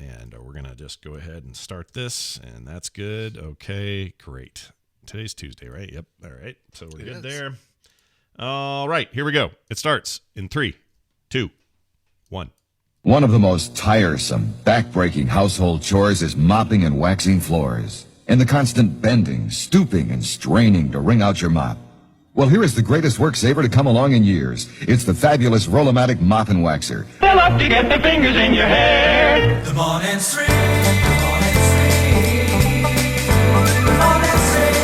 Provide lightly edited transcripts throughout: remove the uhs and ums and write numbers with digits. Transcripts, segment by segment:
And we're going to just go ahead and start this, and that's good. Okay, great. Today's Tuesday, right? Yep. All right. So we're good there. All right, here we go. It starts in 3, 2, 1. One of the most tiresome, back-breaking household chores is mopping and waxing floors. And the constant bending, stooping, and straining to wring out your mop. Well, here is the greatest work saver to come along in years. It's the fabulous Roll-O-Matic Mop and Waxer. Fill up to get the fingers in your hair. The morning stream, the morning stream, the morning stream,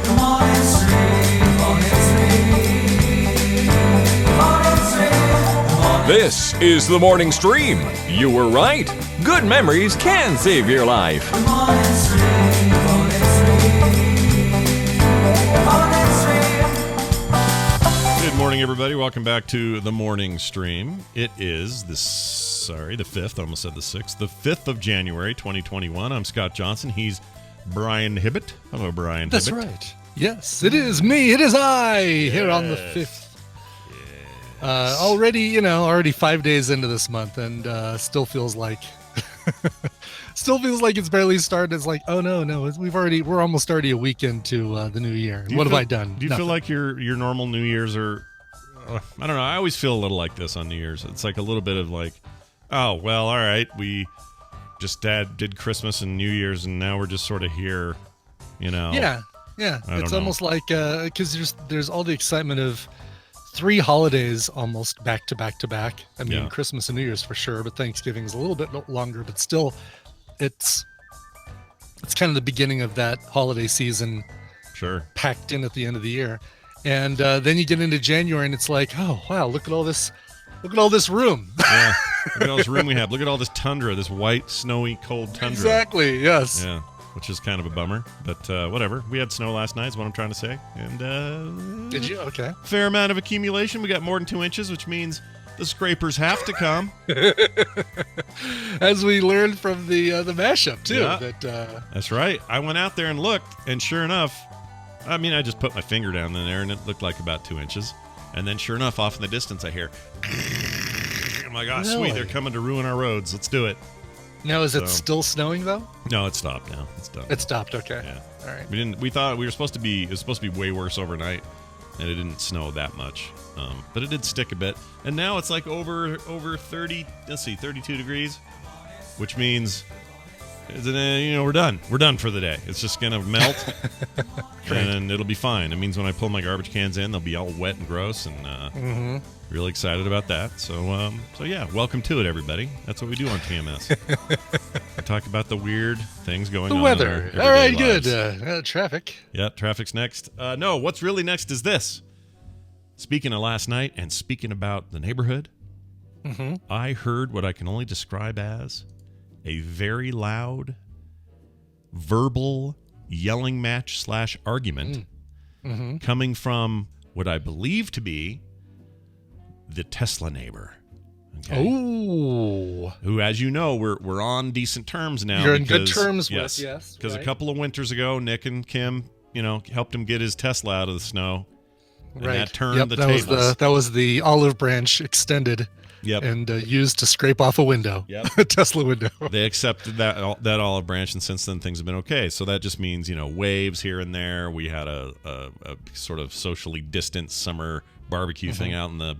the morning stream, the morning stream. This is the Morning Stream. You were right. Good memories can save your life. The morning stream, the morning stream, the morning stream. Good morning, everybody. Welcome back to the morning stream. It is the 5th. I almost said the 6th. The 5th of January, 2021. I'm Scott Johnson. He's Brian Hibbett. Hello, Brian That's Hibbett. right. Yes, it is me. It is I here on the 5th. Already 5 days into this month, and still feels like it's barely started. It's like, oh no, we're almost already a week into the new year. What have I done? Do you feel like your normal New Year's are? I don't know. I always feel a little like this on New Year's. It's like a little bit of like, oh well, all right, we just did Christmas and New Year's, and now we're just sort of here, Yeah. It's know. almost like because there's all the excitement of 3 holidays almost back to back to back. I mean, Yeah. Christmas and New Year's for sure, but Thanksgiving's a little bit longer. But still, it's kind of the beginning of that holiday season Sure. packed in at the end of the year. And then you get into January, and it's like, oh wow, look at all this room. Yeah. Look at all this room we have. Look at all this tundra, this white, snowy, cold tundra. Exactly. Yes. Yeah, which is kind of a bummer, but whatever. We had snow last night is what I'm trying to say. And Did you? Okay. fair amount of accumulation. We got more than 2 inches, which means the scrapers have to come. As we learned from the mashup too. Yeah. That That's right. I went out there and looked, and sure enough, I mean, I just put my finger down in there, and it looked like about 2 inches. And then sure enough, off in the distance, I hear, I'm like, oh, sweet, Really? they're coming to ruin our roads. Let's do it. now is it So- still snowing though? No, it stopped now. It's done. It stopped. Okay. Yeah. All right. We thought it was supposed to be way worse overnight, and it didn't snow that much. But it did stick a bit. And now it's like over 30, 32 degrees, which means, we're done. We're done for the day. It's just going to melt, and it'll be fine. It means when I pull my garbage cans in, they'll be all wet and gross, and really excited about that. So yeah, welcome to it, everybody. That's what we do on TMS. We talk about the weird things going The on. weather. In our All right. everyday Good. lives. Traffic. Yeah, traffic's next. No, what's really next is this. Speaking of last night and speaking about the neighborhood, I heard what I can only describe as a very loud verbal yelling match / argument coming from what I believe to be the Tesla neighbor. Okay? Oh. Who, as you know, we're on decent terms now. You're in good because- terms with, yes, Because right. a couple of winters ago, Nick and Kim, helped him get his Tesla out of the snow. And Right. that turned Yep, the that tables. that was the olive branch extended Yep. and used to scrape off a window. Yep. A Tesla window. They accepted that olive branch, and since then things have been okay. So that just means waves here and there. We had a sort of socially distant summer barbecue thing out in the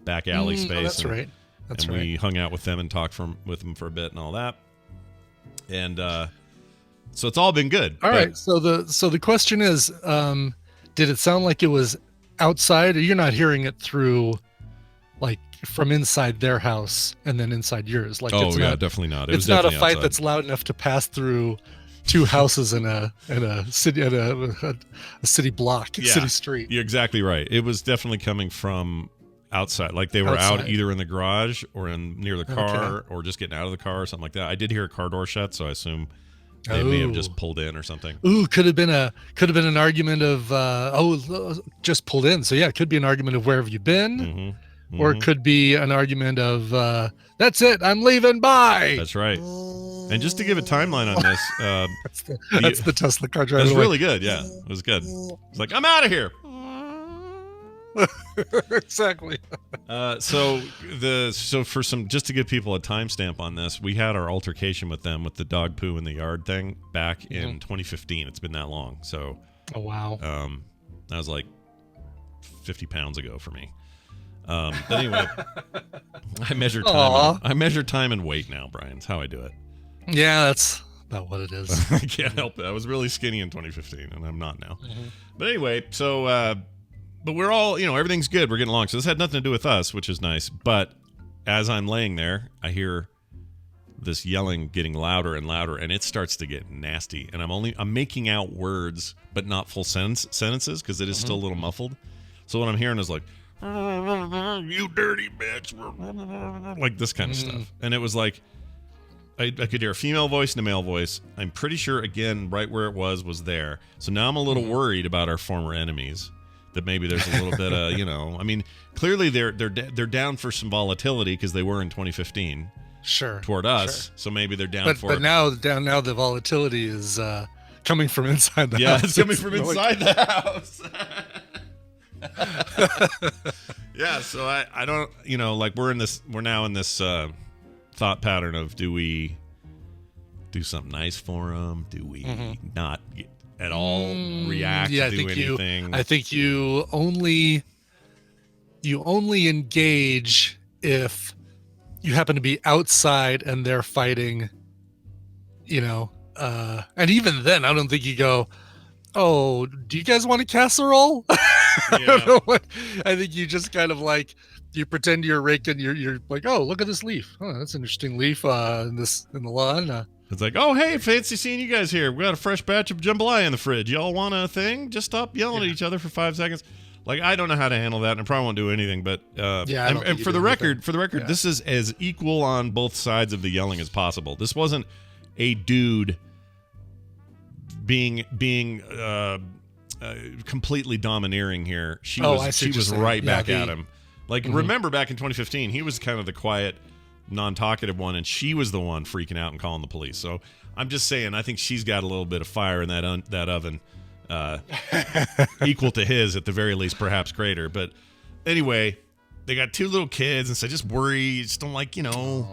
back alley space. Oh, that's and, right. That's and right. we hung out with them and talked with them for a bit and all that. And so it's all been good. All but- right. So the question is, did it sound like it was outside, or you're not hearing it through, like from inside their house and then inside yours? Like, Oh it's yeah, not, definitely not. It it's was not a definitely fight outside. that's loud enough to pass through 2 houses in a city a city block, Yeah. city street. You're exactly right. It was definitely coming from outside. Like they were out Outside. either in the garage or near the car Okay. or just getting out of the car or something like that. I did hear a car door shut, so I assume they may have Oh. just pulled in or something. Ooh, could have been an argument of just pulled in. So yeah, it could be an argument of where have you been, Mm-hmm. or it could be an argument of that's it, I'm leaving. Bye. That's right. And just to give a timeline on this, That's the Tesla car it driving was away. really good. Yeah, it was good. It's like, I'm out of here. Exactly. So for some, just to give people a timestamp on this, we had our altercation with them with the dog poo in the yard thing back in 2015. It's been that long. So Oh wow. that was like 50 pounds ago for me. But anyway, I measure time. I measure time and weight now, Brian. It's how I do it. Yeah, that's about what it is. I can't help it. I was really skinny in 2015, and I'm not now. But anyway, so but we're all, everything's good. We're getting along. So this had nothing to do with us, which is nice. But as I'm laying there, I hear this yelling getting louder and louder, and it starts to get nasty. And I'm making out words, but not full sentences because it is still a little muffled. So what I'm hearing is like, "You dirty bitch," like this kind of stuff. And it was like, I could hear a female voice and a male voice. I'm pretty sure, again, right where it was there. So now I'm a little worried about our former enemies. That maybe there's a little bit of, I mean, clearly they're down for some volatility because they were in 2015 Sure. toward us. Sure. So maybe they're down for But now the volatility is coming from inside the house. Yeah, it's coming from inside the house. Yeah, so I don't, like we're now in this thought pattern of, do we do something nice for them? Do we not at all react, Yeah, do anything? I think you only engage if you happen to be outside and they're fighting, and even then I don't think you go, "Oh, do you guys want a casserole?" I don't know what. I think you just kind of like, you pretend you're raking. You're like, "Oh, look at this leaf. Oh, that's an interesting leaf in the lawn." It's like, "Oh, hey, fancy seeing you guys here. We got a fresh batch of jambalaya in the fridge. Y'all want a thing? Just stop yelling at each other for 5 seconds." Like, I don't know how to handle that, and I probably won't do anything. But and for the record, this is as equal on both sides of the yelling as possible. This wasn't a dude being completely domineering here. She was right back at him. Like, remember back in 2015, he was kind of the quiet, non-talkative one, and she was the one freaking out and calling the police. So I'm just saying, I think she's got a little bit of fire in that oven, equal to his at the very least, perhaps greater. But anyway, they got 2 little kids, and so I just worry. You just don't like, you don't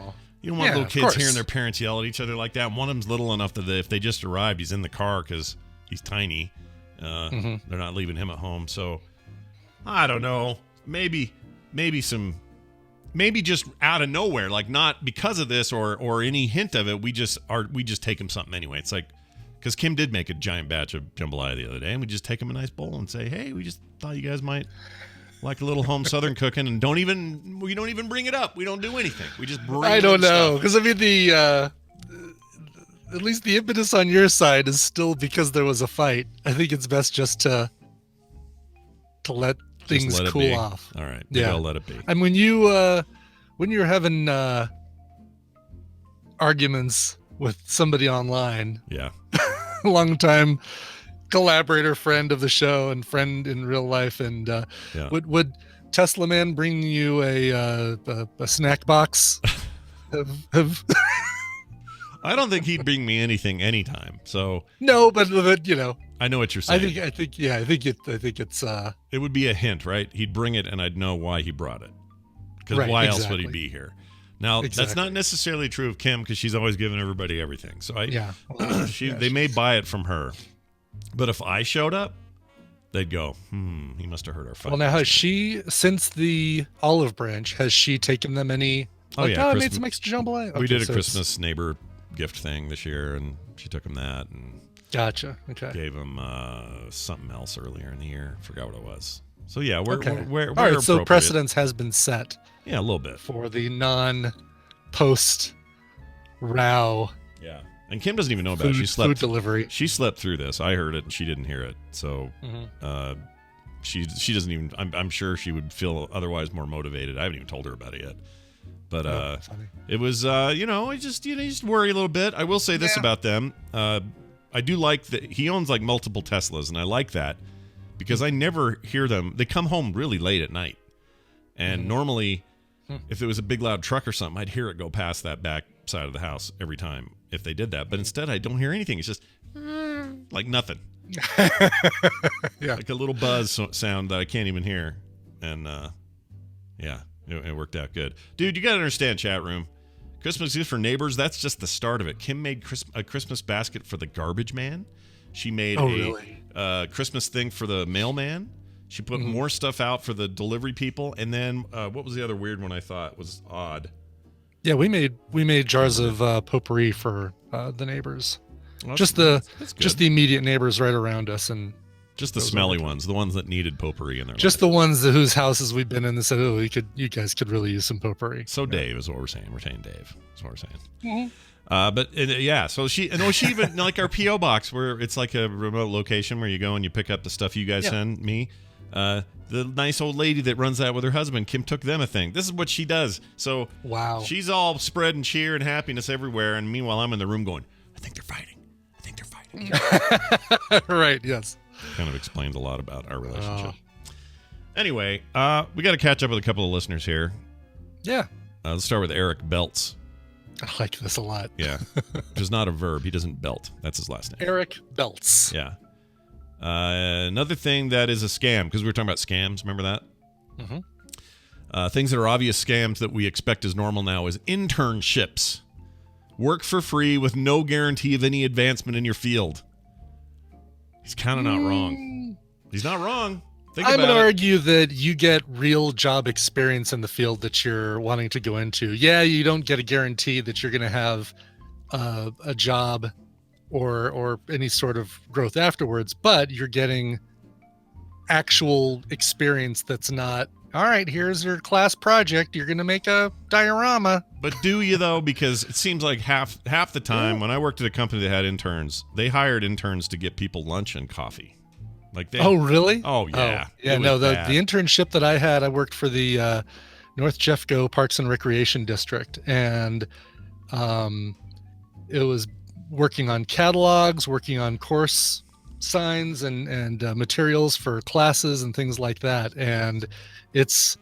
want little kids hearing their parents yell at each other like that. And one of them's little enough that if they just arrived, he's in the car because he's tiny. They're not leaving him at home. So I don't know. Maybe just out of nowhere, like not because of this or any hint of it. We just take him something anyway. It's like, because Kim did make a giant batch of jambalaya the other day, and we just take him a nice bowl and say, "Hey, we just thought you guys might like a little home Southern cooking," and we don't even bring it up. We don't do anything. We just bring. I don't know, because I mean at least the impetus on your side is still because there was a fight. I think it's best just to let things cool off. All right. Yeah. I'll let it be. And when you're having arguments with somebody online, yeah, longtime collaborator, friend of the show, and friend in real life, and would Tesla Man bring you a snack box? I don't think he'd bring me anything anytime. So no, but I know what you're saying. I think it's it would be a hint, right? He'd bring it, and I'd know why he brought it. Because why else would he be here? Now, that's not necessarily true of Kim, because she's always giving everybody everything. So they may buy it from her, but if I showed up, they'd go, he must have heard our fight. Well, now has she, since the olive branch, has she taken them any? I made some extra jambalaya. We did a Christmas neighbor gift thing this year, and she took him that and gotcha. Okay. Gave him something else earlier in the year. Forgot what it was. So yeah, we're all right. So precedence has been set. Yeah, a little bit for the non-post row. Yeah, and Kim doesn't even know about it. She slept food delivery. She slept through this. I heard it, and she didn't hear it. So she doesn't even. I'm sure she would feel otherwise more motivated. I haven't even told her about it yet. But it was you just worry a little bit. I will say this about them. I do like that he owns like multiple Teslas, and I like that because I never hear them. They come home really late at night, and normally, if it was a big loud truck or something, I'd hear it go past that back side of the house every time if they did that. But instead, I don't hear anything. It's just like nothing. Yeah, like a little buzz sound that I can't even hear. and yeah, it worked out good. Dude, you got to understand, chat room. Christmas gift for neighbors, that's just the start of it. Kim made a Christmas basket for the garbage man. She made a Christmas thing for the mailman. She put more stuff out for the delivery people. And then what was the other weird one I thought was odd? Yeah, we made jars of potpourri for the neighbors. Well, just the immediate neighbors right around us, and just the smelly ones, the ones that needed potpourri in their just life. the ones whose houses we've been in that said, "Oh, you guys could really use some potpourri." So Dave is what we're saying. We're saying Dave. That's what we're saying. But yeah, so she even like our PO box where it's like a remote location where you go and you pick up the stuff you guys send me. The nice old lady that runs that with her husband, Kim, took them a thing. This is what she does. So wow, she's all spread and cheer and happiness everywhere, and meanwhile I'm in the room going, I think they're fighting. Right? Yes. Kind of explains a lot about our relationship. Anyway, we got to catch up with a couple of listeners here. Yeah. Let's start with Eric Belts. I like this a lot. Yeah. Which is not a verb. He doesn't belt. That's his last name. Eric Belts. Yeah. Another thing that is a scam, because we were talking about scams. Remember that? Mm-hmm. Things that are obvious scams that we expect as normal now is internships. Work for free with no guarantee of any advancement in your field. He's kind of not wrong. He's not wrong. I'm going to argue that you get real job experience in the field that you're wanting to go into. Yeah, you don't get a guarantee that you're going to have a job or any sort of growth afterwards, but you're getting actual experience that's not, all right, here's your class project. You're going to make a diorama. But do you, though? Because it seems like half the time when I worked at a company that had interns, they hired interns to get people lunch and coffee. Like oh, really? Oh, yeah. Yeah, no, the internship that I had, I worked for the North Jeffco Parks and Recreation District. And it was working on catalogs, working on course signs and materials for classes and things like that. And it's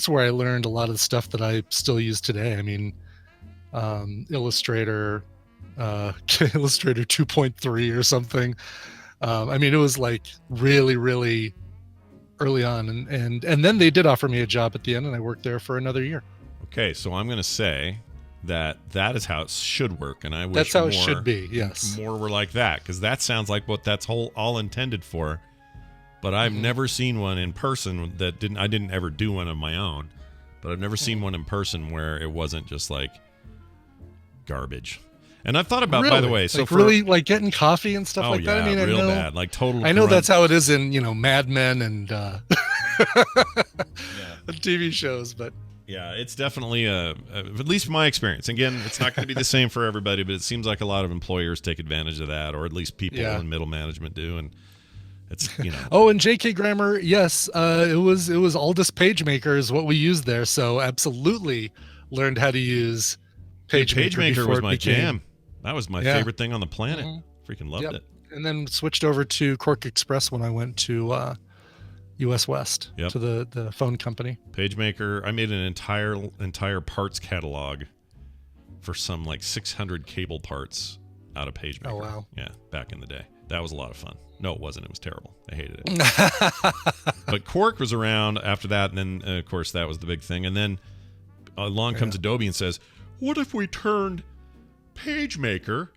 where I learned a lot of the stuff that I still use today. I mean, Illustrator 2.3 or something. I mean, it was like really, really early on. And then they did offer me a job at the end, and I worked there for another year. Okay, so I'm going to say that is how it should work. And I wish that's how it should be, yes. More were like that, because that sounds like what that's all intended for. But I've never seen one in person I didn't ever do one of my own, but I've never seen one in person where it wasn't just like garbage. And I've thought about, really? By the way, so like really like getting coffee and stuff like that. I mean, real bad, like total. I know that's how it is in Mad Men and TV shows, but yeah, it's definitely at least from my experience. Again, it's not going to be the same for everybody, but it seems like a lot of employers take advantage of that, or at least people in middle management do, and. It's Oh, and JK Grammar, yes, it was Aldous PageMaker is what we used there, so absolutely learned how to use PageMaker. PageMaker was my jam. That was my favorite thing on the planet. Freaking loved it. And then switched over to Cork Express when I went to US West to the phone company. PageMaker. I made an entire parts catalog for some like 600 cable parts out of PageMaker. Oh wow! Yeah, back in the day, that was a lot of fun. No, it wasn't. It was terrible. I hated it. But Quark was around after that, and then, of course, that was the big thing. And then along comes Adobe and says, what if we turned PageMaker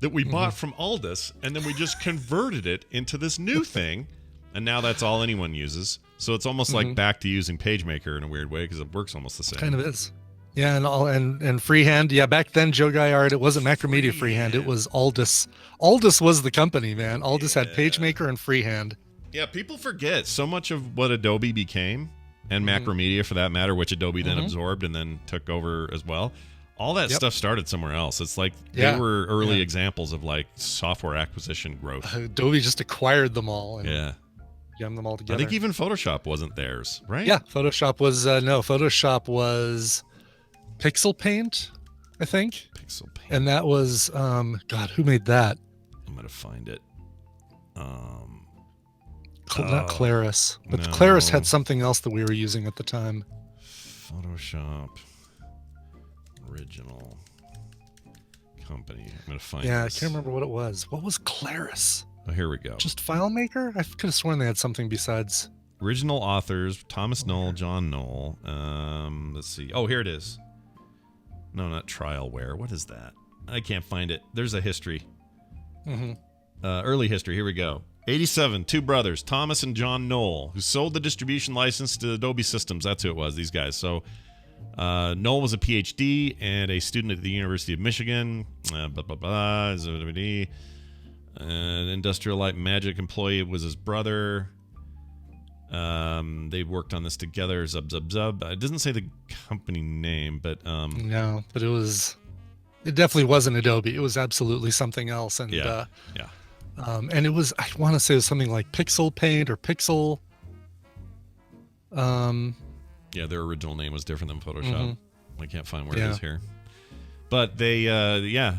that we bought from Aldous, and then we just converted it into this new thing, and now that's all anyone uses. So it's almost like back to using PageMaker in a weird way, because it works almost the same. Kind of is. Yeah, and freehand. Yeah, back then, Joe Guy Art, it wasn't Macromedia Freehand. It was Aldous. Aldous was the company, man. Aldous had PageMaker and Freehand. Yeah, people forget so much of what Adobe became, and Macromedia for that matter, which Adobe then absorbed and then took over as well. All that stuff started somewhere else. It's like they were early examples of like software acquisition growth. Adobe just acquired them all. And jammed them all together. I think even Photoshop wasn't theirs, right? Yeah, Photoshop was Photoshop was Pixel Paint, I think. Pixel Paint. And that was God, who made that? I'm gonna find it. Not Claris, but Claris had something else that we were using at the time. Photoshop original company. I'm gonna find. Yeah, this. I can't remember what it was. What was Claris? Oh, here we go. Just FileMaker? I could have sworn they had something besides Original authors: Thomas Knoll, John Knoll. Let's see. Oh, here it is. No, not Trialware. What is that? I can't find it. There's a history. Early history. Here we go. 87, two brothers, Thomas and John Knoll, who sold the distribution license to Adobe Systems. That's who it was, these guys. So Knoll was a PhD and a student at the University of Michigan. An Industrial Light and Magic employee was his brother. They worked on this together. Zub, zub, zub. It doesn't say the company name, but... no, but it definitely wasn't Adobe. It was absolutely something else. And yeah. And it was, I want to say it was something like Pixel Paint or Pixel. Yeah, their original name was different than Photoshop. I can't find where it is here. But they,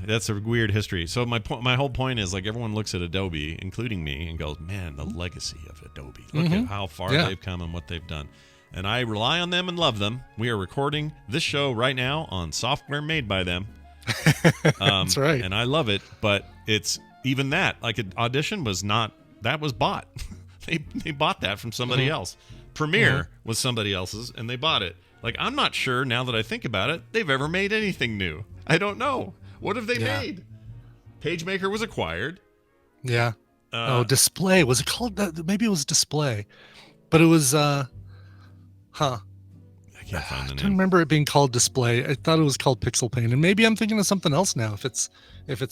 that's a weird history. So my whole point is, like, everyone looks at Adobe, including me, and goes, man, the legacy of Adobe. Look at how far they've come and what they've done. And I rely on them and love them. We are recording this show right now on software made by them. That's right. And I love it, but it's even that. Like, Audition was not, that was bought. They bought that from somebody else. Premiere was somebody else's, and they bought it. Like, I'm not sure, now that I think about it, they've ever made anything new. I don't know. What have they made? PageMaker was acquired. Yeah. Display. Was it called that? Maybe it was Display. But it was, I can't find the I name. don't remember it being called Display. I thought it was called Pixel Paint. And maybe I'm thinking of something else now if it's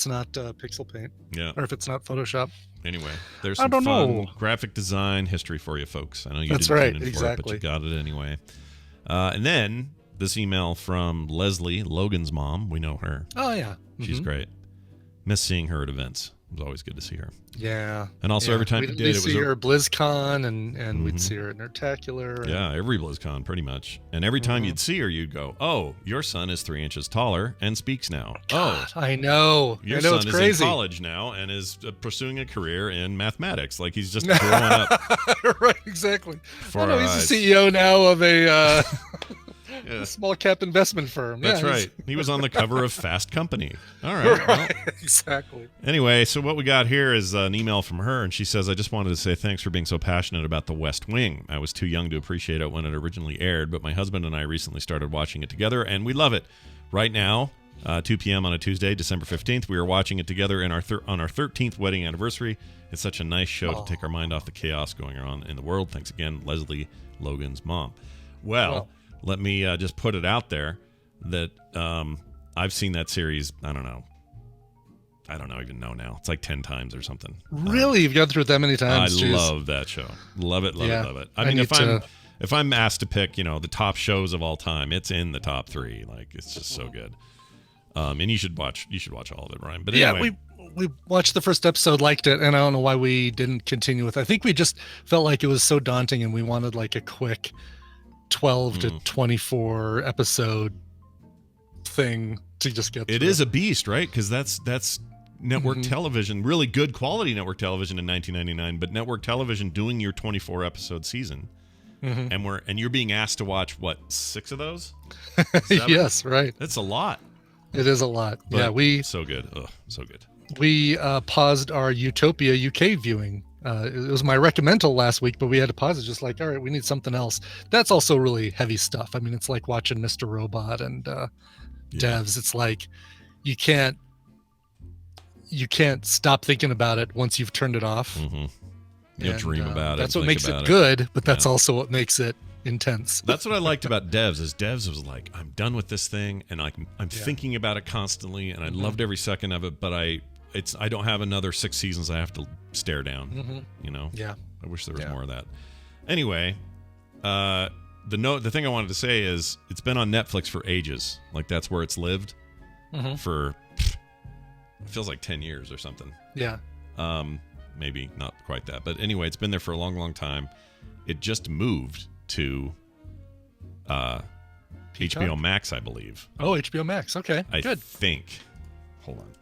not Pixel Paint. Yeah. Or if it's not Photoshop. Anyway, there's I some don't fun know. graphic design history for you folks. I know you That's didn't right, tune in for it, exactly. but you got it anyway. And then this email from Leslie, Logan's mom. We know her. Oh, yeah. She's great. Miss seeing her at events. It was always good to see her. Yeah. And also every time we'd you did, it was see a- her at BlizzCon and we'd see her at Nerdtacular. and- Yeah, every BlizzCon, pretty much. And every time you'd see her, you'd go, oh, your son is 3 inches taller and speaks now. God, I know. Your I know, son it's is crazy. in college now and is pursuing a career in mathematics. Like, he's just growing up. Right, exactly. For I know our he's eyes. the CEO now of a Yeah. small cap investment firm. That's Yeah, he's- right. He was on the cover of Fast Company. All right. well, Right, exactly. Anyway, so what we got here is an email from her, and she says, I just wanted to say thanks for being so passionate about The West Wing. I was too young to appreciate it when it originally aired, but my husband and I recently started watching it together, and we love it. Right now, 2 p.m. on a Tuesday, December 15th, we are watching it together on our 13th wedding anniversary. It's such a nice show to take our mind off the chaos going on in the world. Thanks again, Leslie, Logan's mom. Well, let me just put it out there that I've seen that series, I don't even know now. It's like 10 times or something. Really? You've gone through it that many times? I Jeez. love that show. Love it, love Yeah. it, love it. I I mean, need if I'm asked to pick, the top shows of all time, it's in the top 3. Like, it's just so good. And you should watch all of it, Ryan. But anyway, we watched the first episode, liked it, and I don't know why we didn't continue with it. I think we just felt like it was so daunting and we wanted like a quick 12 to 24 episode thing to just get it through. is a beast, right? Because that's network television, really good quality network television in 1999, but network television doing your 24 episode season. And you're being asked to watch what, 6 of those? 7? Yes, right. That's a lot. It is a lot. But Yeah, we so good. Ugh, so good. paused our Utopia UK viewing. It was my recommendal last week, but we had to pause it. Just like, all right, we need something else. That's also really heavy stuff. I mean, it's like watching Mr. Robot and Devs. It's like you can't stop thinking about it once you've turned it off. You'll And, dream about it. That's what think makes about it good, but that's also what makes it intense. That's what I liked about Devs. Is Devs was like, I'm done with this thing, and I'm thinking about it constantly, and I loved every second of it. But I don't have another 6 seasons I have to stare down. Yeah. I wish there was more of that. Anyway, the thing I wanted to say is it's been on Netflix for ages. Like, that's where it's lived for. It feels like 10 years or something. Yeah. Maybe not quite that, but anyway, it's been there for a long, long time. It just moved to HBO Max, I believe. Oh, HBO Max. Okay. I Good. think. Hold on.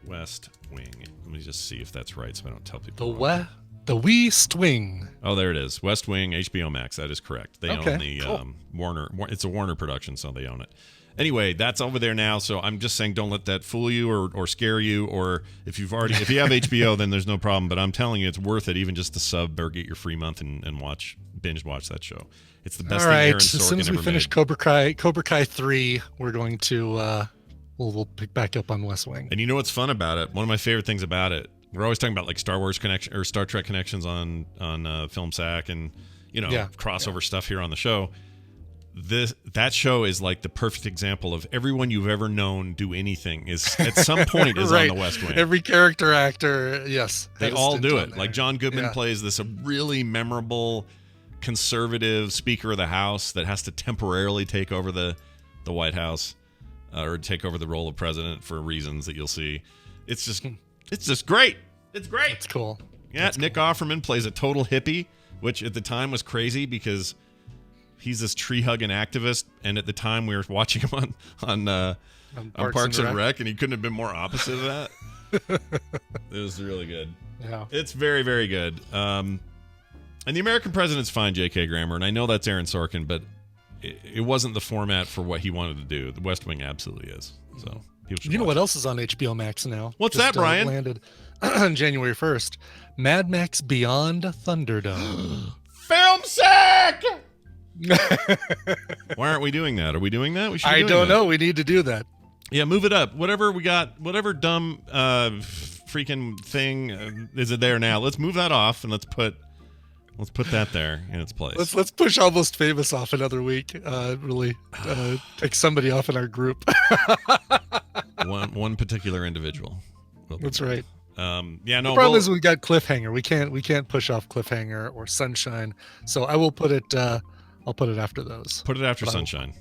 West Wing. Let me just see if that's right, so I don't tell people. The West Wing. Oh, there it is. West Wing, HBO Max. That is correct. They Okay, own the cool. Warner. It's a Warner production, so they own it. Anyway, that's over there now, so I'm just saying don't let that fool you or scare you, or if you have HBO, then there's no problem, but I'm telling you it's worth it even just to sub or get your free month and binge watch that show. It's the best All thing right. Aaron As Sorkin soon as we ever finish made. Cobra Kai 3, we're going to we'll pick back up on West Wing. And you know what's fun about it? One of my favorite things about it, we're always talking about like Star Wars connection or Star Trek connections on Film Sack and crossover stuff here on the show. That show is like the perfect example of everyone you've ever known do anything is at some point is Right. on the West Wing. Every character actor, yes, They had a all stint do on it. there. Like John Goodman Yeah. plays this a really memorable conservative Speaker of the House that has to temporarily take over the White House or take over the role of president for reasons that you'll see. It's just great. It's great. It's cool. Yeah, Nick Offerman plays a total hippie, which at the time was crazy because he's this tree-hugging activist, and at the time we were watching him on Parks and Rec, and he couldn't have been more opposite of that. It was really good. Yeah. It's very, very good. And The American President's fine, J.K. Grammer, and I know that's Aaron Sorkin, but it wasn't the format for what he wanted to do. The West Wing absolutely is. So people should You know watch what it. else is on HBO Max now? What's that, Brian? Landed on January 1st. Mad Max Beyond Thunderdome. Film Sack! Why aren't we doing that? Are we doing that? We should. Be I doing don't that. know. We need to do that. Yeah, move it up. Whatever we got, whatever dumb freaking thing is it there now? Let's move that off and let's put that there in its place. Let's push Almost Famous off another week. Really take somebody off in our group. one particular individual. That's right. Yeah, no. The problem is we got Cliffhanger. We can't push off Cliffhanger or Sunshine. So I will put it. I'll put it after those. Put it after But Sunshine.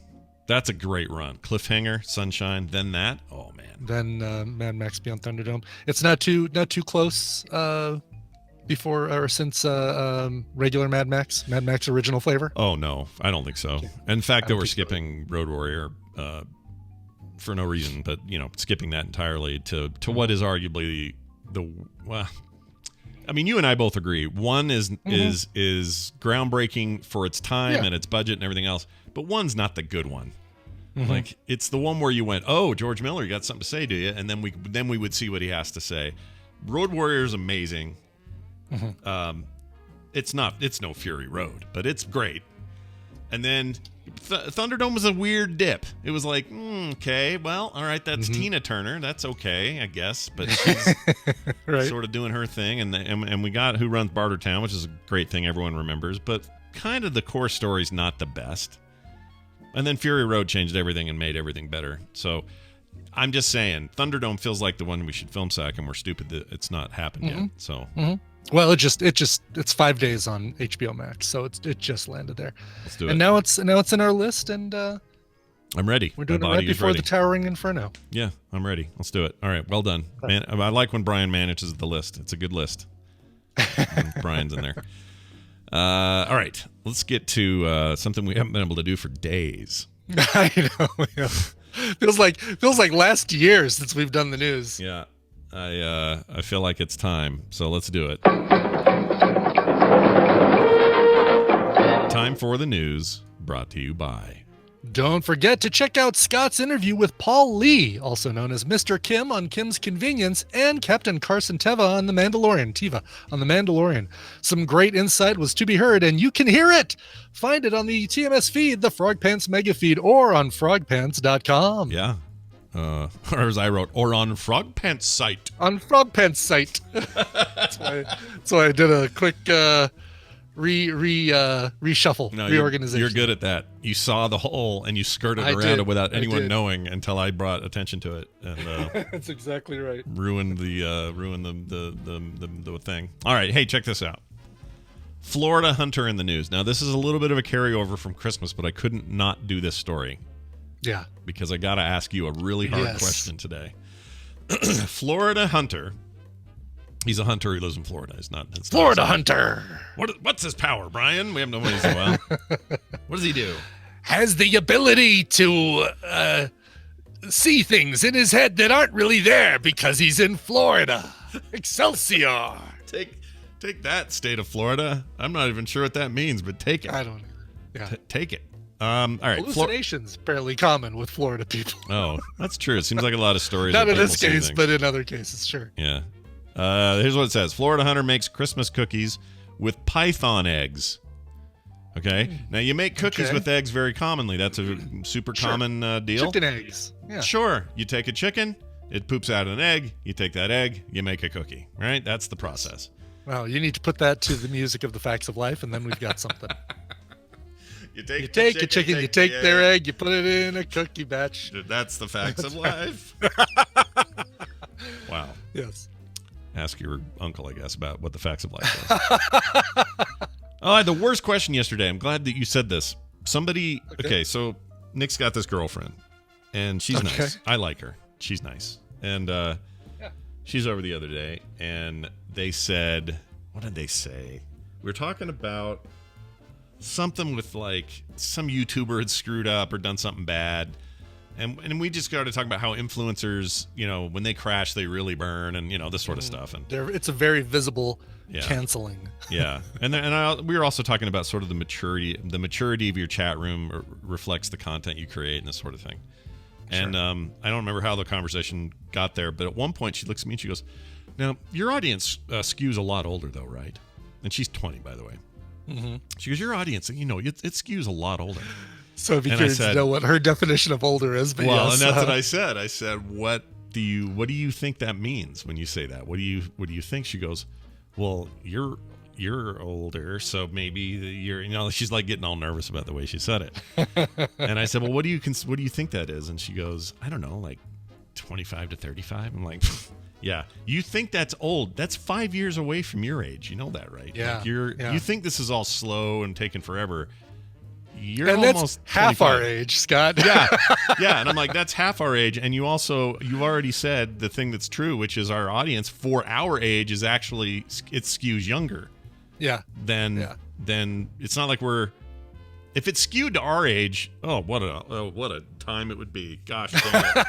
That's a great run. Cliffhanger, Sunshine, then that. Oh man. Then Mad Max Beyond Thunderdome. It's not too close. Before or since regular Mad Max original flavor. Oh no, I don't think so. In fact, I they don't were think so. skipping Road Warrior for no reason, but skipping that entirely to what is arguably the well. I mean, you and I both agree. One is groundbreaking for its time and its budget and everything else, but one's not the good one. Like it's the one where you went, "Oh, George Miller, you got something to say, do you?" And then we would see what he has to say. Road Warrior is amazing. It's no Fury Road, but it's great. And then Thunderdome was a weird dip. It was like, okay, well, all right, that's Tina Turner. That's okay, I guess. But she's Right. sort of doing her thing. And we got Who Runs Bartertown, which is a great thing everyone remembers. But kind of the core story's not the best. And then Fury Road changed everything and made everything better. So I'm just saying, Thunderdome feels like the one we should film sack, and we're stupid that it's not happened yet. So Well, it's 5 days on HBO Max, so it just landed there. let's do it. And now it's in our list, and I'm ready. we're doing My it right body is before ready. the Towering Inferno. Yeah, I'm ready. Let's do it. All right, well done. Man, I like when Brian manages the list. It's a good list. And Brian's in there. All right, let's get to something we haven't been able to do for days. I know. Yeah. Feels like last year since we've done the news. Yeah, I feel like it's time. So let's do it. Time for the news, brought to you by. Don't forget to check out Scott's interview with Paul Lee, also known as Mr. Kim on Kim's Convenience, and Captain Carson Teva on The Mandalorian. Some great insight was to be heard, and you can hear it. Find it on the TMS feed, the Frog Pants mega feed, or on frogpants.com. Yeah. Or as I wrote, or on Frog Pants site. On Frog Pants site. That's why I did a quick reshuffle, No, reorganization. You're good at that. You saw the hole and you skirted I around did. it without I anyone did. knowing until I brought attention to it and That's exactly right. ruined the thing. All right, hey, check this out. Florida hunter in the news. Now, this is a little bit of a carryover from Christmas, but I couldn't not do this story Yeah. because I got to ask you a really hard Yes. question today. Florida hunter. He's a hunter who lives in Florida. It's not Florida hunter What's his power, Brian? We have no idea so well. What does he do? has the ability to see things in his head that aren't really there because he's in Florida. Excelsior. Take that, state of Florida. I'm not even sure what that means, but take it. I don't know. Yeah. Take it. All right. Hallucinations fairly common with Florida people. Oh, that's true. It seems like a lot of stories. Not of in this people seeing case, things. but in other cases, sure. Yeah. Here's what it says. Florida hunter makes Christmas cookies with python eggs. Okay. Now, you make cookies Okay. with eggs very commonly. That's a super common deal. Chicken eggs. Yeah. Sure. You take a chicken, it poops out an egg. You take that egg, you make a cookie. Right? That's the process. Well, you need to put that to the music of the facts of life, and then we've got something. You take, You take a chicken, you take their egg, you put it in a cookie batch. That's the facts of life. Wow. Yes. Ask your uncle, I guess, about what the facts of life is. Oh, I had the worst question yesterday. I'm glad that you said this. Somebody, okay, so Nick's got this girlfriend, and she's nice. I like her. She's nice. And she's over the other day, and they said, what did they say? We were talking about something with like some YouTuber had screwed up or done something bad. And we just started talking about how influencers, you know, when they crash, they really burn, and you know, this sort of stuff. And It's a very visible canceling. yeah, and we were also talking about sort of the maturity of your chat room reflects the content you create and this sort of thing. And I don't remember how the conversation got there, but at one point she looks at me and she goes, "Now your audience skews a lot older, though, right?" And she's 20, by the way. Mm-hmm. She goes, "Your audience, you know, it skews a lot older." So I'd be And I curious said- to know what her definition of older is. But Well, yes, and that's what I said. I said, "What do you think that means when you say that? What do you think?" She goes, "Well, you're older, so maybe you're." You know, she's like getting all nervous about the way she said it. And I said, "Well, what do you think that is?" And she goes, "I don't know, like 25 to 35." I'm like, "Yeah, you think that's old? That's 5 years away from your age. You know that, right? Yeah, Like yeah. you think this is all slow and taking forever." You're and almost that's half 25. our age, Scott. Yeah, and I'm like, that's half our age, and you've already said the thing that's true, which is our audience for our age is actually it skews younger yeah. than it's not like if it's skewed to our age. What a time it would be. Gosh, damn it.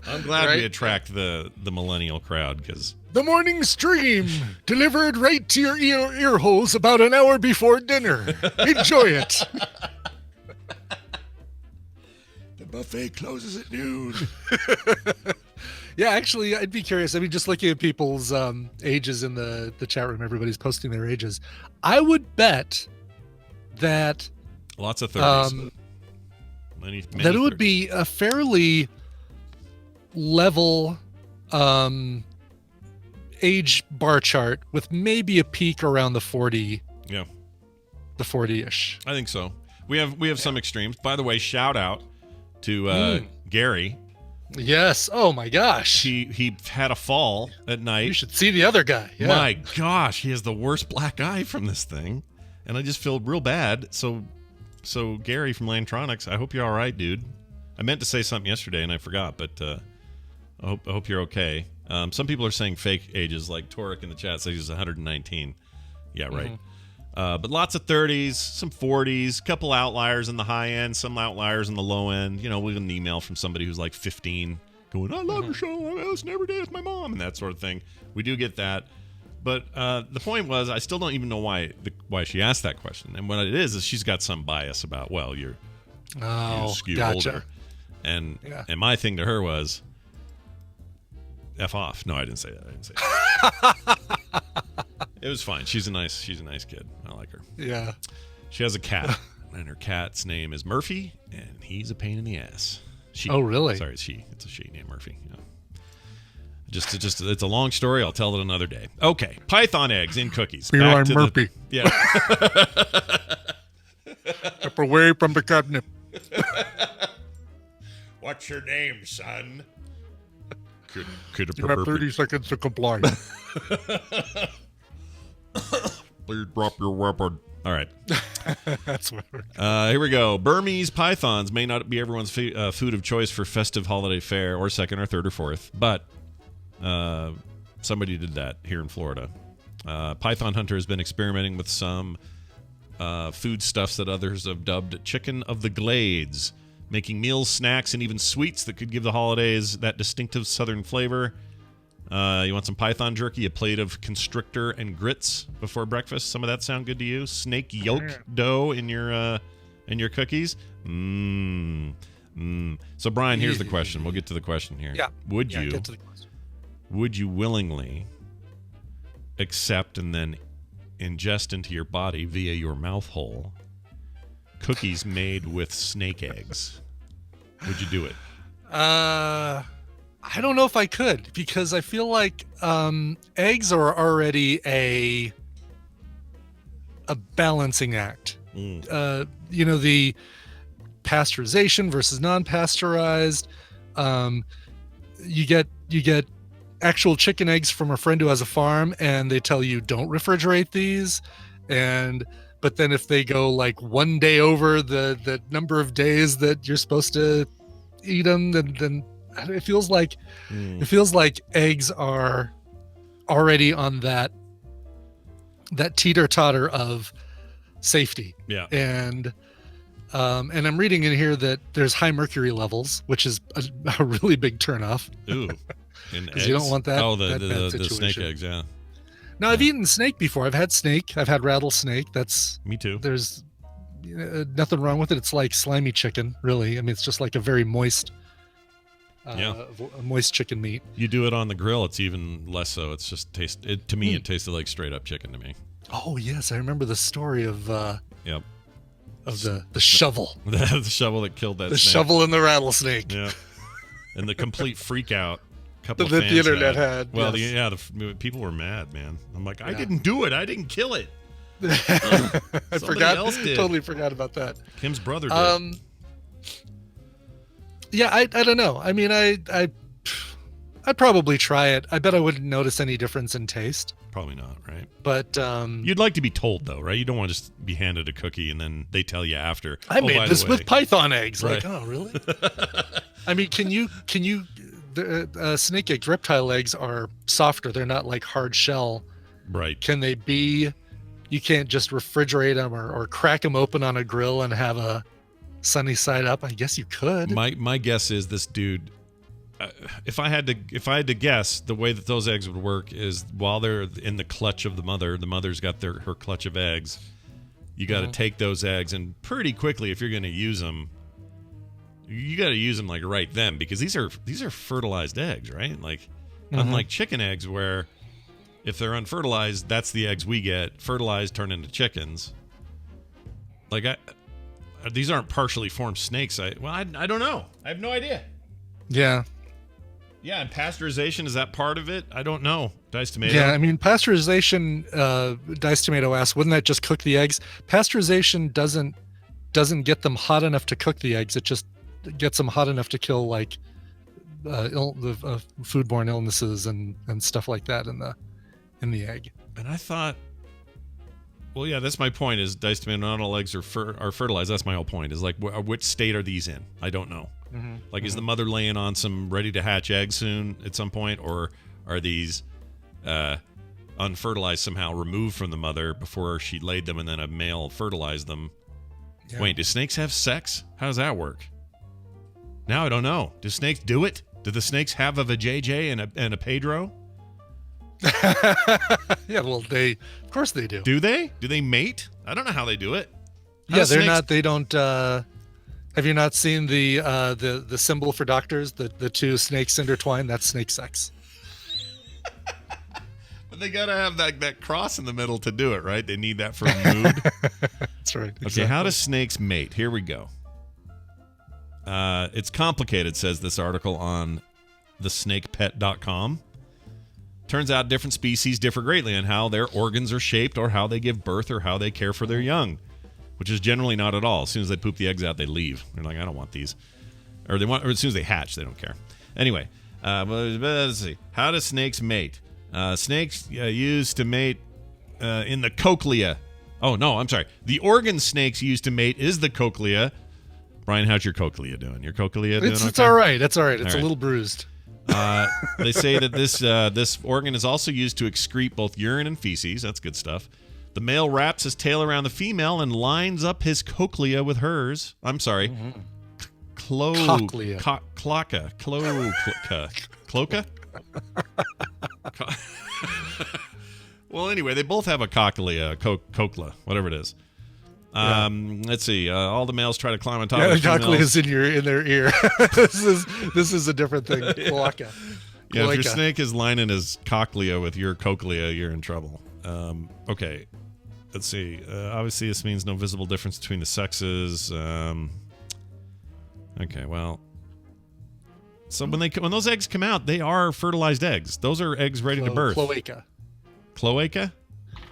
I'm glad we Right? attract the millennial crowd because The morning stream delivered right to your ear holes about an hour before dinner. Enjoy it. the buffet closes at noon. Yeah, actually, I'd be curious. I mean, just looking at people's ages in the chat room, everybody's posting their ages. I would bet that Lots of 30s. Many that it would 30s. be a fairly level age bar chart with maybe a peak around the 40, Yeah. the 40-ish. I think so. We have some extremes. By the way, shout out to Gary. Yes. Oh my gosh. He had a fall at You night. should see the other guy. Yeah. My gosh, he has the worst black eye from this thing, and I just feel real bad. So Gary from Lantronix, I hope you're all right, dude. I meant to say something yesterday and I forgot, but I hope you're okay. Some people are saying fake ages, like Torek in the chat says he's 119. Yeah, right. But lots of 30s, some 40s, couple outliers in the high end, some outliers in the low end. You know, we got an email from somebody who's like 15 going, "I love your show. I listen every day with my mom," and that sort of thing. We do get that. But the point was, I still don't even know why she asked that question. And what it is she's got some bias about, well, you skew gotcha. older. And Yeah. and my thing to her was, F off. No, I didn't say that. It was fine. She's a nice kid. I like her. Yeah. She has a cat, and her cat's name is Murphy, and he's a pain in the ass. She. Oh, really? Sorry, it's she. It's a she named Murphy. Yeah. Just it's a long story. I'll tell it another day. Okay, python eggs in cookies. Be Back like to Murphy. Yeah. Step away from the catnip. What's your name, son? Could You have 30 seconds to comply. Please drop your weapon. All right. That's what we're... Here we go. Burmese pythons may not be everyone's food of choice for festive holiday fare or second or third or fourth, but somebody did that here in Florida. Python Hunter has been experimenting with some foodstuffs that others have dubbed chicken of the glades, making meals, snacks, and even sweets that could give the holidays that distinctive southern flavor. You want some python jerky, a plate of constrictor and grits before breakfast? Some of that sound good to you? Snake yolk dough in your in your cookies? So, Brian, here's the question. We'll get to the question here. Yeah. Would Yeah, you get to the question. would you willingly accept and then ingest into your body via your mouth hole cookies made with snake eggs? Would you do it? I don't know if I could, because I feel like eggs are already a balancing act. The pasteurization versus non-pasteurized. You get actual chicken eggs from a friend who has a farm, and they tell you don't refrigerate these, but then if they go like one day over the number of days that you're supposed to eat them, then it feels like eggs are already on that teeter-totter of safety. Yeah. And I'm reading in here that there's high mercury levels, which is a really big turnoff. Ooh. Because you don't want that. Oh, that bad the snake situation. eggs, yeah. Now, I've eaten snake before. I've had snake. I've had rattlesnake. Me too. There's nothing wrong with it. It's like slimy chicken, really. I mean, it's just like a very moist, moist chicken meat. You do it on the grill, it's even less so. It's just to me, it tasted like straight up chicken to me. Oh yes, I remember the story of Yep. of the shovel, The shovel that killed that the snake. shovel and the rattlesnake. Yeah. And the complete freak out couple That of the fans internet had, Well, yes. the people were mad, man. I'm like, I Yeah. didn't do it. I didn't kill it. I forgot. else did. Totally forgot about that. Kim's brother did. Yeah, I don't know. I mean, I'd probably try it. I bet I wouldn't notice any difference in taste. Probably not, right? But You'd like to be told, though, right? You don't want to just be handed a cookie and then they tell you after. I by made the this way." with python eggs. Right. Like, oh, really? I mean, can you? The snake eggs, reptile eggs are softer. They're not like hard shell. Right. Can they be? You can't just refrigerate them or crack them open on a grill and have a sunny side up. I guess you could. My guess is this dude. If I had to guess, the way that those eggs would work is while they're in the clutch of the mother's got her clutch of eggs. You got to take those eggs and pretty quickly, if you're going to use them, you got to use them like right then, because these are fertilized eggs, right? Like unlike chicken eggs, where if they're unfertilized, that's the eggs we get. Fertilized turn into chickens. Like these aren't partially formed snakes. I don't know. I have no idea. Yeah. Yeah, and pasteurization, is that part of it? I don't know. Diced tomato? Yeah, I mean, pasteurization, Diced Tomato asks, wouldn't that just cook the eggs? Pasteurization doesn't get them hot enough to cook the eggs. It just gets them hot enough to kill, like, foodborne illnesses and stuff like that in the egg. And I thought, well, yeah, that's my point, is diced tomato, not all eggs are fertilized. That's my whole point, is like, which state are these in? I don't know. Like, is the mother laying on some ready-to-hatch eggs soon at some point, or are these unfertilized somehow, removed from the mother before she laid them and then a male fertilized them? Yeah. Wait, do snakes have sex? How does that work? Now I don't know. Do snakes do it? Do the snakes have a vajayjay and a Pedro? Yeah, well, of course they do. Do they? Do they mate? I don't know how they do it. They don't. Have you not seen the symbol for doctors? The two snakes intertwined. That's snake sex. But they gotta have that cross in the middle to do it, right? They need that for mood. That's right. Okay, Exactly. how do snakes mate? Here we go. It's complicated, says this article on thesnakepet.com. Turns out different species differ greatly in how their organs are shaped, or how they give birth, or how they care for their young, which is generally not at all. As soon as they poop the eggs out, they leave. They're like, I don't want these. Or as soon as they hatch, they don't care. Anyway, let's see. How do snakes mate? Snakes used to mate in the cochlea. Oh, no, I'm sorry. The organ snakes use to mate is the cochlea. Brian, how's your cochlea doing? Your cochlea doing okay? It's all right. It's all right. It's All right. a little bruised. They say that this organ is also used to excrete both urine and feces. That's good stuff. The male wraps his tail around the female and lines up his cochlea with hers. I'm sorry. Cochlea. Cloaca. Cloaca? Well, anyway, they both have a cochlea, cochlea, whatever it is. Let's see. All the males try to climb on top Yeah, of the the cochlea females. is in their ear. this is a different thing. Cloaca. Yeah, if your Cloaca. snake is lining his cochlea with your cochlea, you're in trouble. Okay. Let's see. Obviously, this means no visible difference between the sexes. Okay, well. So when those eggs come out, they are fertilized eggs. Those are eggs ready to birth. Cloaca. Cloaca?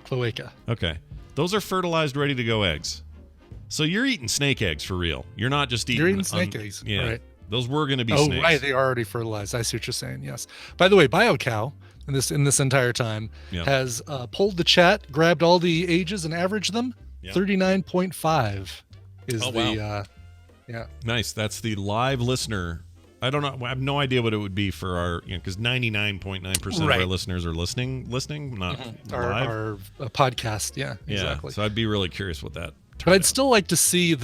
Cloaca. Okay. Those are fertilized, ready to go eggs. So you're eating snake eggs for real. You're not just eating... You're eating snake eggs. Yeah. Right. Those were going to be Oh, snakes. right. They are already fertilized. I see what you're saying. Yes. By the way, BioCow in this entire time Yeah. has pulled the chat, grabbed all the ages and averaged them. Yeah. 39.5 is Oh, the wow. yeah. Nice. That's the live listener. I don't know. I have no idea what it would be for our, because 99.9% of our Right. listeners are listening, not live. Our podcast. Yeah. Yeah. Exactly. So I'd be really curious what that. But I'd still like to see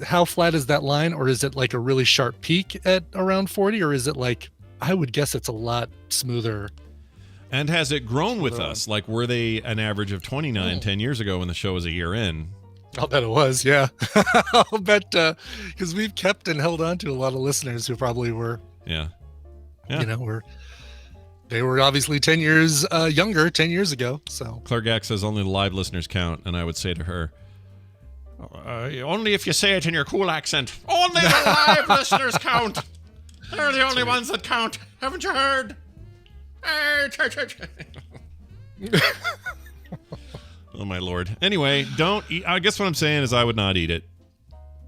how flat is that line, or is it like a really sharp peak at around 40, or is it like, I would guess it's a lot smoother. And has it grown with us? Like, were they an average of 29 10 years ago when the show was a year in? I'll bet it was, yeah. I'll bet, because we've kept and held on to a lot of listeners who probably were, Yeah. Yeah. They were obviously 10 years younger 10 years ago. So Clergac says only the live listeners count, and I would say to her, only if you say it in your cool accent. Only the live listeners count. They're the only ones that count. Haven't you heard? Oh my lord. Anyway, don't eat. I guess what I'm saying is I would not eat it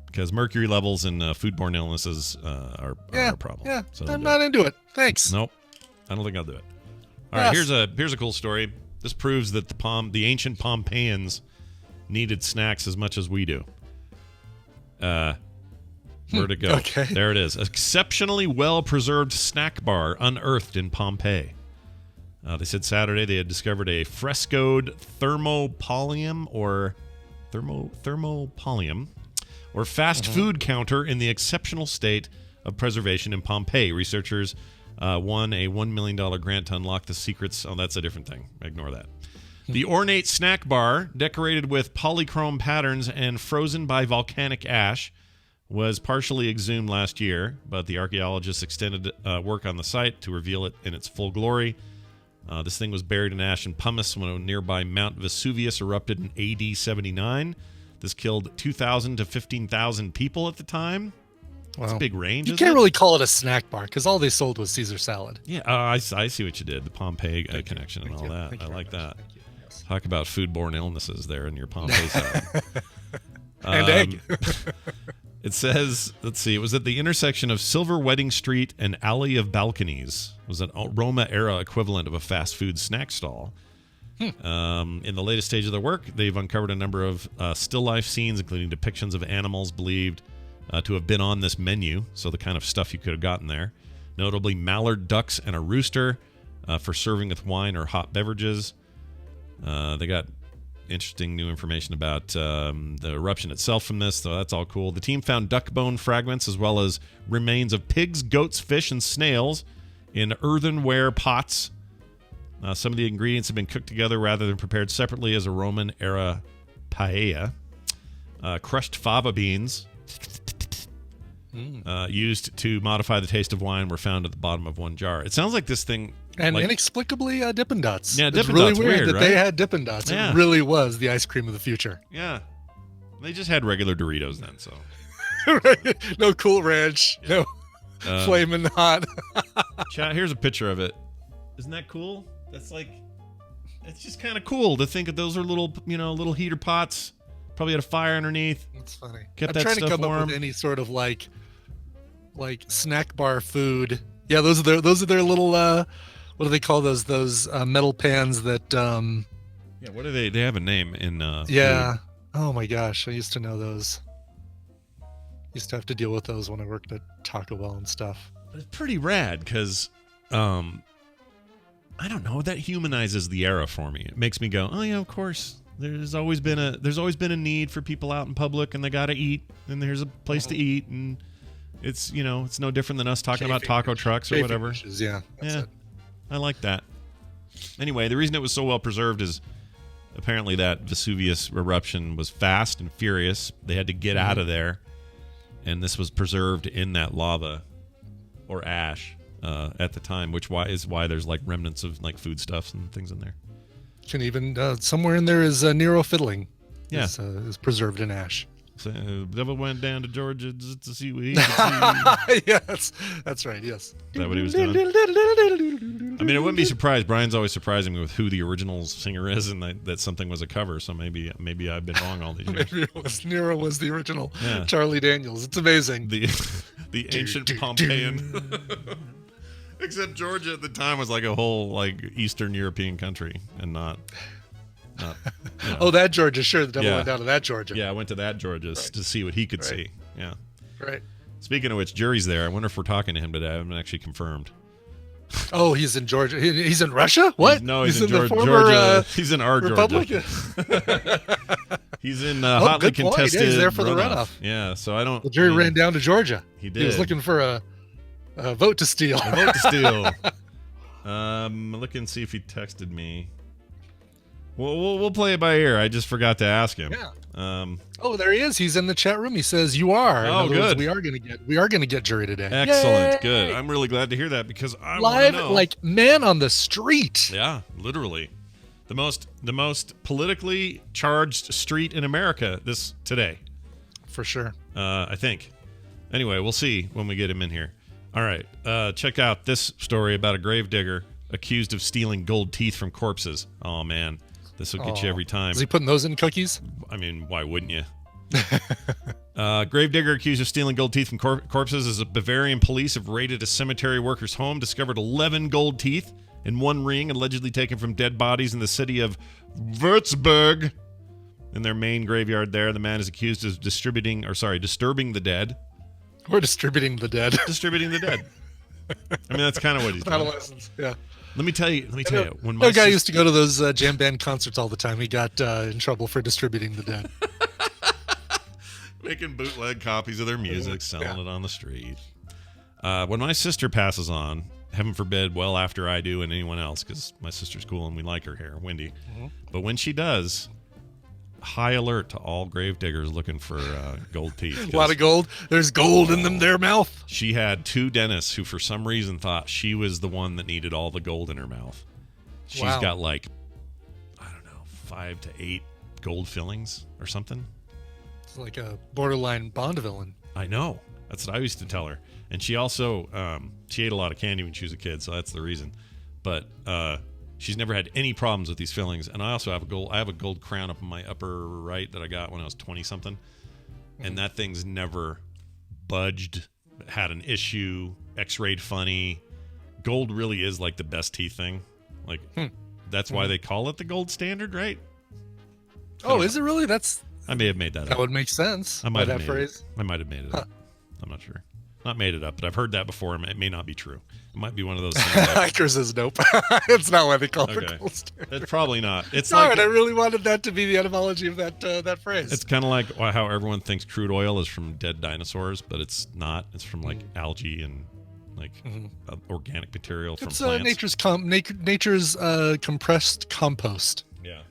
because mercury levels and foodborne illnesses are a problem. Yeah, So I'm don't not into it. Thanks. Nope. I don't think I'll do it. All right, Yes. here's a cool story. This proves that the ancient Pompeians needed snacks as much as we do. Where'd it go? Okay. There it is. Exceptionally well-preserved snack bar unearthed in Pompeii. They said Saturday they had discovered a frescoed thermopolium or fast food counter in the exceptional state of preservation in Pompeii. Researchers won a $1 million grant to unlock the secrets. Oh, that's a different thing. Ignore that. The ornate snack bar, decorated with polychrome patterns and frozen by volcanic ash, was partially exhumed last year, but the archaeologists extended work on the site to reveal it in its full glory. This thing was buried in ash and pumice when a nearby Mount Vesuvius erupted in AD 79. This killed 2,000 to 15,000 people at the time. That's a Wow. big range, You isn't can't it? really call it a snack bar because all they sold was Caesar salad. Yeah, I see what you did. The Pompeii connection and all that. Thank I you very like much. that. Thank you. Yes. Talk about foodborne illnesses there in your Pompeii salad. And egg. It says, let's see, it was at the intersection of Silver Wedding Street and Alley of Balconies. It was an Roma-era equivalent of a fast food snack stall. In the latest stage of their work, they've uncovered a number of still life scenes, including depictions of animals believed to have been on this menu, so the kind of stuff you could have gotten there. Notably, mallard ducks and a rooster for serving with wine or hot beverages. They got interesting new information about the eruption itself from this, so that's all cool. The team found duck bone fragments as well as remains of pigs, goats, fish, and snails in earthenware pots. Some of the ingredients have been cooked together rather than prepared separately as a Roman-era paella. Crushed fava beans used to modify the taste of wine were found at the bottom of one jar. It sounds like this thing... And like, inexplicably, Dippin' Dots. Yeah, it's Dippin' really Dots, weird, weird, that right? they had Dippin' Dots. Yeah. It really was the ice cream of the future. yeah. They just had regular Doritos then, so... Right? No Cool Ranch. No Flamin' Hot. Chat, here's a picture of it. Isn't that cool? That's like... It's just kind of cool to think of those are little, little heater pots. Probably had a fire underneath. That's funny. Kept I'm that trying to stuff come up warm. with any sort of like snack bar food. Yeah, those are their little what do they call those metal pans that Yeah, what are they? They have a name in yeah. Oh my gosh, I used to know those. Used to have to deal with those when I worked at Taco Bell and stuff. It's pretty rad because I don't know, that humanizes the era for me. It makes me go, oh yeah, of course. There's always been a need for people out in public, and they got to eat, and there's a place to eat, and it's it's no different than us talking about taco trucks or Chafing whatever. dishes, yeah. That's Yeah, it. I like that. Anyway, the reason it was so well preserved is Apparently, that Vesuvius eruption was fast and furious. They had to get out of there, and this was preserved in that lava or ash at the time, which is why there's like remnants of like foodstuffs and things in there. Can even somewhere in there is Nero fiddling. Yeah. Is preserved in ash. So Devil went down to Georgia just to see what he could see. Yes, that's right. Yes. Is that what he was doing? I mean, I wouldn't be surprised. Brian's always surprising me with who the original singer is, and that something was a cover. So maybe I've been wrong all these years. Maybe it was Nero was the original Yeah. Charlie Daniels. It's amazing. The ancient Pompeian. Except Georgia at the time was like a whole like Eastern European country, and not. You know. Oh, that Georgia. Sure, the devil Yeah. went down to that Georgia. Yeah, I went to that Georgia to see what he could see. Yeah. Right. Speaking of which, Jury's there. I wonder if we're talking to him today. I haven't actually confirmed. Oh, he's in Georgia. He's in Russia? What? He's in the former Georgia. He's in our Republic? Georgia. He's in Oh, hotly good point. contested Yeah, he's there for the runoff. runoff. Yeah, so I don't. The jury I mean, ran down to Georgia. He did. He was looking for a vote to steal. A vote to steal. Look and see if he texted me. We'll play it by ear. I just forgot to ask him. Yeah. Oh, there he is. He's in the chat room. He says, "You are." In Oh, other words, good. we are gonna get jury today. Excellent. Yay! Good. I'm really glad to hear that because I want Live, to know. like man on the street. Yeah, literally. The most politically charged street in America today. For sure. I think. Anyway, we'll see when we get him in here. All right. Check out this story about a gravedigger accused of stealing gold teeth from corpses. Oh, man. This will get you every time. Is he putting those in cookies? I mean, why wouldn't you? Gravedigger accused of stealing gold teeth from corpses as Bavarian police have raided a cemetery worker's home, discovered 11 gold teeth in one ring allegedly taken from dead bodies in the city of Würzburg. In their main graveyard there, the man is accused of disturbing the dead. We're distributing the dead. Distributing the dead. I mean, that's kind of what he's Without a doing. license. Yeah. Let me tell you. When My guy used to go to those jam band concerts all the time. He got in trouble for distributing the dead. making bootleg copies of their music, selling it on the street. When my sister passes on, heaven forbid, well after I do and anyone else, because my sister's cool and we like her hair, Wendy. Mm-hmm. But when she does, high alert to all grave diggers looking for gold teeth. A lot of gold. There's gold in their mouth. She had two dentists who, for some reason, thought she was the one that needed all the gold in her mouth. She's got like, I don't know, 5 to 8 gold fillings or something. It's like a borderline Bond villain. I know. That's what I used to tell her. And she also, she ate a lot of candy when she was a kid, so that's the reason. But she's never had any problems with these fillings. And I also have a gold crown up in my upper right that I got when I was 20 something. And that thing's never budged, had an issue, x-rayed funny. Gold really is like the best teeth thing. Like, that's why they call it the gold standard, right? Oh, is it really? I may have made that up. That would make sense. I might have that made phrase. I might have made it up. I'm not sure. Not made it up, but I've heard that before. It may not be true. It might be one of those things. Hiker says nope. It's not why they call Okay. it gold standard. It's probably not. It's Darn, like I really wanted that to be the etymology of that phrase. it's kind of like how everyone thinks crude oil is from dead dinosaurs, but it's not. It's from like algae and like organic material from It's plants. nature's compressed compost. Yeah.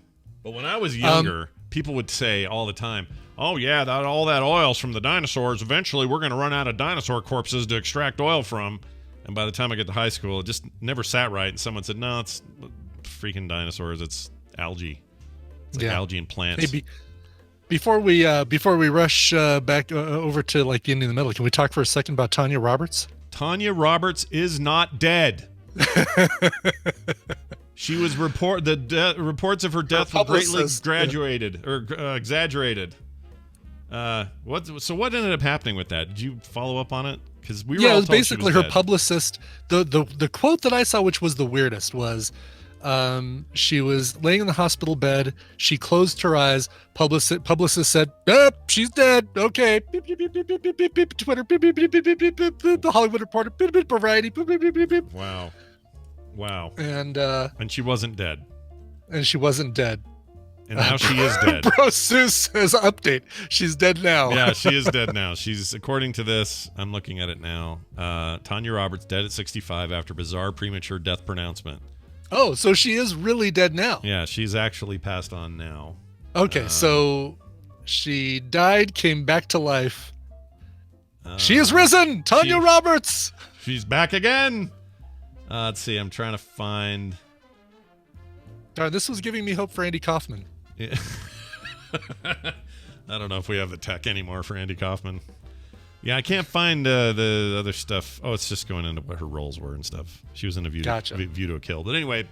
But when I was younger, people would say all the time, "Oh yeah, all that oil's from the dinosaurs. Eventually, we're going to run out of dinosaur corpses to extract oil from." And by the time I get to high school, it just never sat right. And someone said, "No, it's freaking dinosaurs. It's algae. It's like algae and plants." Maybe before we rush back over to like the Indian in the middle, can we talk for a second about Tanya Roberts? Tanya Roberts is not dead. She was reports of her death were greatly exaggerated. What ended up happening with that? Did you follow up on it? Because we were all it was told she basically was her dead. publicist. The quote that I saw, which was the weirdest, was she was laying in the hospital bed. She closed her eyes. Publicist said, "She's dead." Okay. Beep, beep, beep, beep, beep, beep, beep, beep, Twitter. Beep, beep, beep, beep, beep, beep, beep, beep, the Hollywood Reporter. Beep, beep, Variety. Beep, beep, beep, beep, beep. Wow. And she wasn't dead. And she wasn't dead. And now she is dead. Bro Seuss says update. She's dead now. Yeah, she is dead now. She's, according to this, I'm looking at it now. Tanya Roberts dead at 65 after bizarre premature death pronouncement. Oh, so she is really dead now. Yeah, she's actually passed on now. Okay, so she died, came back to life. She is risen! Tanya she- Roberts! She's back again. Let's see. I'm trying to find. Darn, this was giving me hope for Andy Kaufman. Yeah. I don't know if we have the tech anymore for Andy Kaufman. Yeah, I can't find the other stuff. Oh, it's just going into what her roles were and stuff. She was in a View, Gotcha. View to a Kill. But anyway,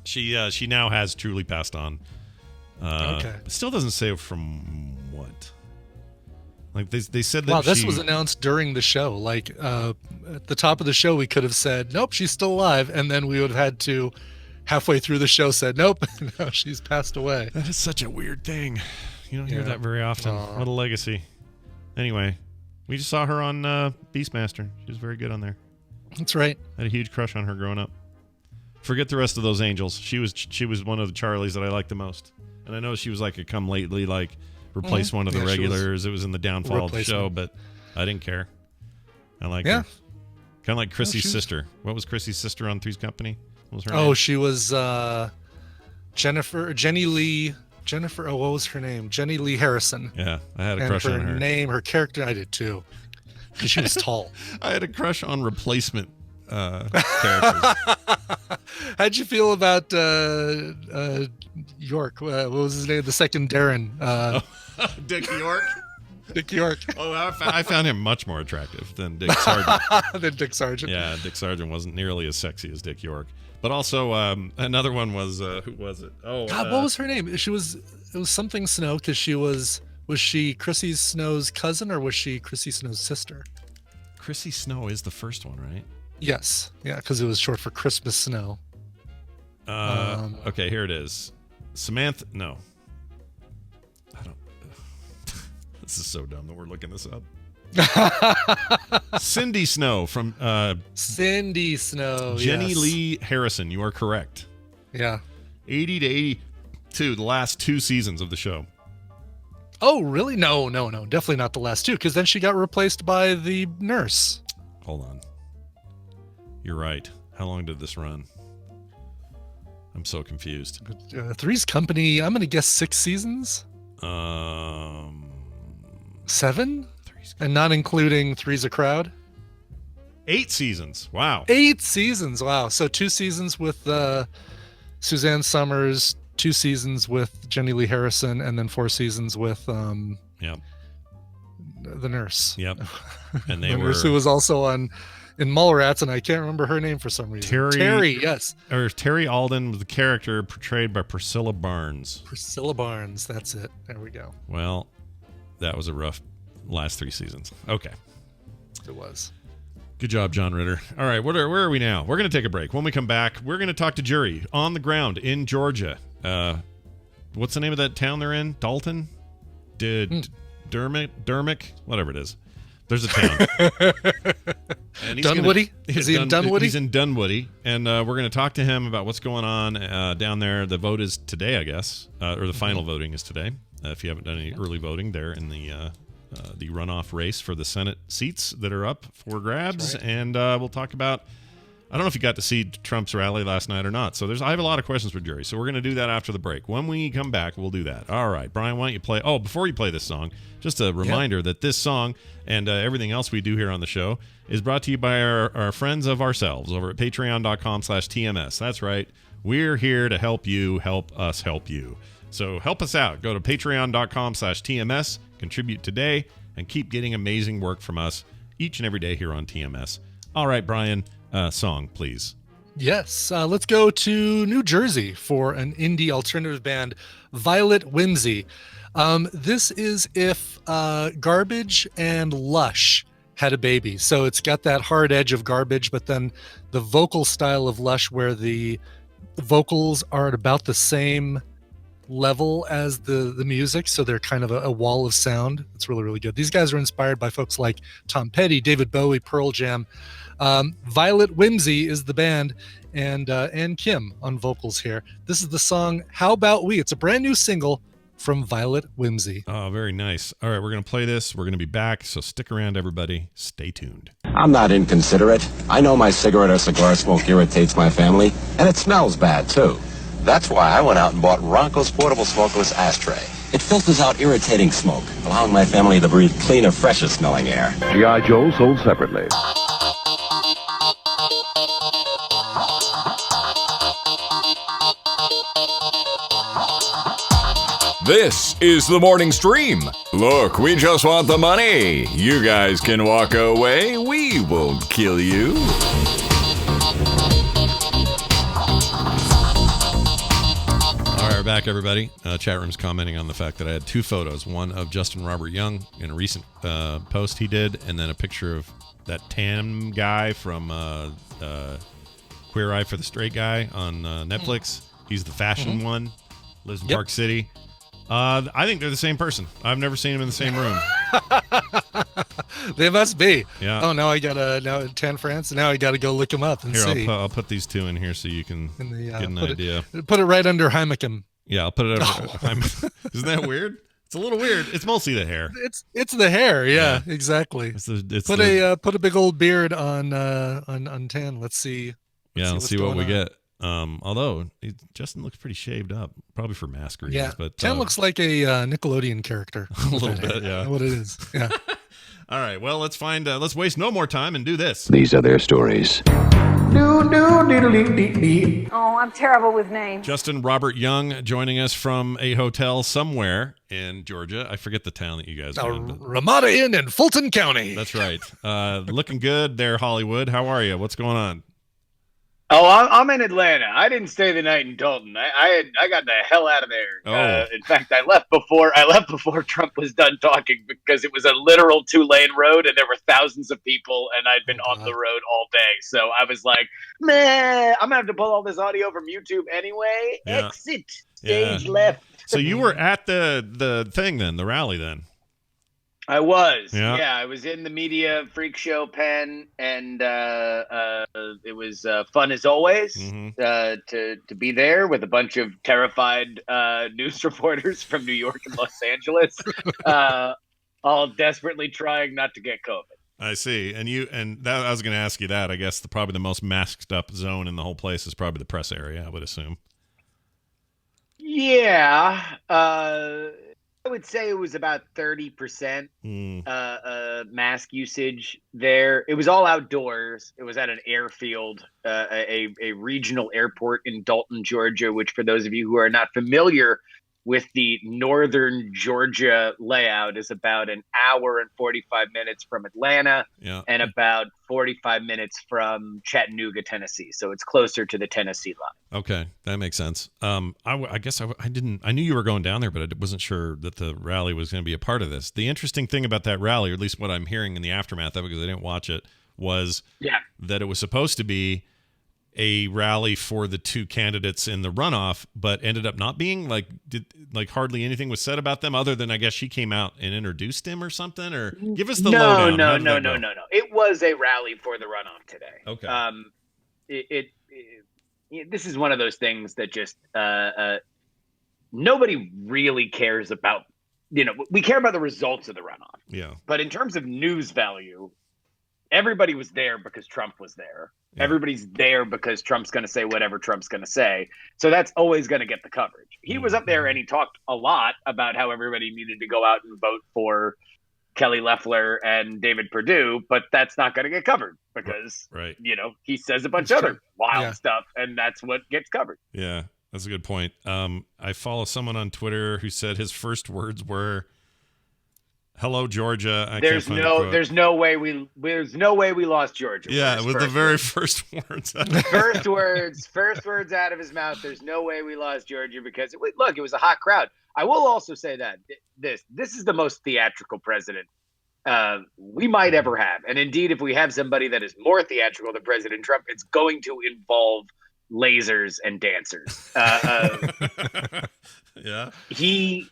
she now has truly passed on. Okay. But still doesn't say from what. Like they said that. Wow, this she- was announced during the show. Like at the top of the show, we could have said, "Nope, she's still alive," and then we would have had to, halfway through the show, said, "Nope, no, she's passed away." That is such a weird thing. You don't hear Yeah. that very often. Aw. What a legacy. Anyway, we just saw her on Beastmaster. She was very good on there. That's right. I had a huge crush on her growing up. Forget the rest of those angels. She was one of the Charlies that I liked the most. And I know she was like a come lately, like replace one of the Yeah, she was regulars. It was in the downfall of the show, replacement. but I didn't care. I like Yeah. her. Kind of like Chrissy's she was- sister. What was Chrissy's sister on Three's Company? What was her Oh, name? she was Jenny Lee. Jennifer. Oh, what was her name? Jenny Lee Harrison. Yeah, I had a And crush her on her. name, her character, I did too. Because she was tall. I had a crush on replacement characters. How'd you feel about York? What was his name? The second Darren. Dick York. Dick York. Oh, I found him much more attractive than Dick Sargent. Then Dick Sargent. Yeah, Dick Sargent wasn't nearly as sexy as Dick York. But also, another one was who was it? Oh, God, what was her name? It was something Snow because she was she Chrissy Snow's cousin or was she Chrissy Snow's sister? Chrissy Snow is the first one, right? Yes, yeah, because it was short for Christmas Snow. Okay, here it is. Samantha. No, I don't. This is so dumb that we're looking this up. Cindy Snow from Cindy Snow. Jenny yes. Lee Harrison. You are correct. Yeah. 80 to 82, the last 2 seasons of the show. Oh, really? No, definitely not the last two, because then she got replaced by the nurse. Hold on. You're right. How long did this run? I'm so confused. Three's Company. I'm gonna guess 6 seasons, 7, and not including Three's a Crowd. 8 seasons. Wow. 8 seasons. Wow. So 2 seasons with Suzanne Summers, 2 seasons with Jenny Lee Harrison, and then 4 seasons with Yep. the nurse. Yep. And they The were nurse who was also in Mallrats, and I can't remember her name for some reason. Terry- Yes. Terry Alden was the character portrayed by Priscilla Barnes. Priscilla Barnes. That's it. There we go. Well, that was a rough last 3 seasons. Okay. It was. Good job, John Ritter. All right, where are we now? We're going to take a break. When we come back, we're going to talk to Jury on the ground in Georgia. What's the name of that town they're in? Dalton? Dermick? Whatever it is. There's a town. And he's Dunwoody? gonna- Is he in Dunwoody? He's in Dunwoody. And we're going to talk to him about what's going on down there. The vote is today, I guess, or the final voting is today. If you haven't done any early voting there in the runoff race for the Senate seats that are up for grabs. right. And we'll talk about, I don't know if you got to see Trump's rally last night or not. So I have a lot of questions for Jerry. So we're going to do that after the break. When we come back, we'll do that. All right, Brian, why don't you play? Oh, before you play this song, just a reminder that this song and everything else we do here on the show is brought to you by our friends of ourselves over at patreon.com/TMS. That's right. We're here to help you, help us help you. So help us out. Go to patreon.com/TMS, contribute today, and keep getting amazing work from us each and every day here on TMS. All right, Brian, song, please. Yes. Let's go to New Jersey for an indie alternative band, Violet Whimsy. This is if Garbage and Lush had a baby. So it's got that hard edge of Garbage, but then the vocal style of Lush where the vocals are at about the same level as the music, so they're kind of a wall of sound. It's really, really good. These guys are inspired by folks like Tom Petty, David Bowie, Pearl Jam. Violet Whimsy is the band, and Kim on vocals here. This is the song How About We. It's a brand new single from Violet Whimsy. Oh, very nice. All right, we're going to play this. We're going to be back, so stick around, everybody. Stay tuned. I'm not inconsiderate. I know my cigarette or cigar smoke irritates my family, and it smells bad, too. That's why I went out and bought Ronco's portable smokeless ashtray. It filters out irritating smoke, allowing my family to breathe cleaner, fresher smelling air. G.I. Joe sold separately. This is the morning stream. Look, we just want the money. You guys can walk away. We won't kill you. All right, we're back, everybody. Chat room's commenting on the fact that I had two photos. One of Justin Robert Young in a recent post he did, and then a picture of that tan guy from Queer Eye for the Straight Guy on Netflix. He's the fashion one, lives in Park City. I think they're the same person. I've never seen them in the same room. They must be. Yeah. Oh, now I got Tan France. Now I got to go look him up and Here, see. I'll put these two in here so you can get an idea. Put it right under Heineken. Yeah, I'll put it over. Isn't that weird? It's a little weird. It's mostly the hair. It's the hair. Yeah, exactly. It's put a big old beard on Tan. Let's see. Let's see what we get. Although Justin looks pretty shaved up, probably for mask reasons. Yeah, but Tan looks like a Nickelodeon character. A little bit, yeah. What it is. Yeah. All right. Well, let's find. Let's waste no more time and do this. These are their stories. Oh, I'm terrible with names. Justin Robert Young joining us from a hotel somewhere in Georgia. I forget the town that you guys are in. Ramada Inn in Fulton County. That's right. Looking good there, Hollywood. How are you? What's going on? Oh, I'm in Atlanta. I didn't stay the night in Dalton. I got the hell out of there. Oh. In fact, I left before Trump was done talking because it was a literal 2-lane road and there were thousands of people and I'd been on the road all day. So I was like, man, I'm gonna have to pull all this audio from YouTube anyway. Yeah. Exit stage Yeah. left. So you were at the thing then, the rally then? I was. Yeah. I was in the media freak show pen, and it was fun as always to be there with a bunch of terrified news reporters from New York and Los Angeles, all desperately trying not to get COVID. I see. And that, I was going to ask you that. I guess probably the most masked up zone in the whole place is probably the press area, I would assume. Yeah. I would say it was about 30% mask usage there. It was all outdoors. It was at an airfield, a regional airport in Dalton, Georgia, which for those of you who are not familiar with the northern Georgia layout is about an hour and 45 minutes from Atlanta and about 45 minutes from Chattanooga, Tennessee. So it's closer to the Tennessee line. Okay, that makes sense. I guess I knew you were going down there, but I wasn't sure that the rally was going to be a part of this. The interesting thing about that rally, or at least what I'm hearing in the aftermath of it, because I didn't watch it, was that it was supposed to be a rally for the two candidates in the runoff, but ended up not being. Hardly anything was said about them other than I guess she came out and introduced him or something. Or give us the lowdown. No. It was a rally for the runoff today. Okay. This is one of those things that just nobody really cares about. We care about the results of the runoff. Yeah. But in terms of news value, everybody was there because Trump was there. Yeah. Everybody's there because Trump's going to say whatever Trump's going to say. So that's always going to get the coverage. He was up there and he talked a lot about how everybody needed to go out and vote for Kelly Loeffler and David Perdue, but that's not going to get covered because, he says a bunch of other wild stuff and that's what gets covered. Yeah, that's a good point. I follow someone on Twitter who said his first words were, "Hello, Georgia." There's no way we lost Georgia. Yeah, it was the very first words. First words out of his mouth. There's no way we lost Georgia because it was a hot crowd. I will also say that this is the most theatrical president we might ever have, and indeed, if we have somebody that is more theatrical than President Trump, it's going to involve lasers and dancers. Yeah, He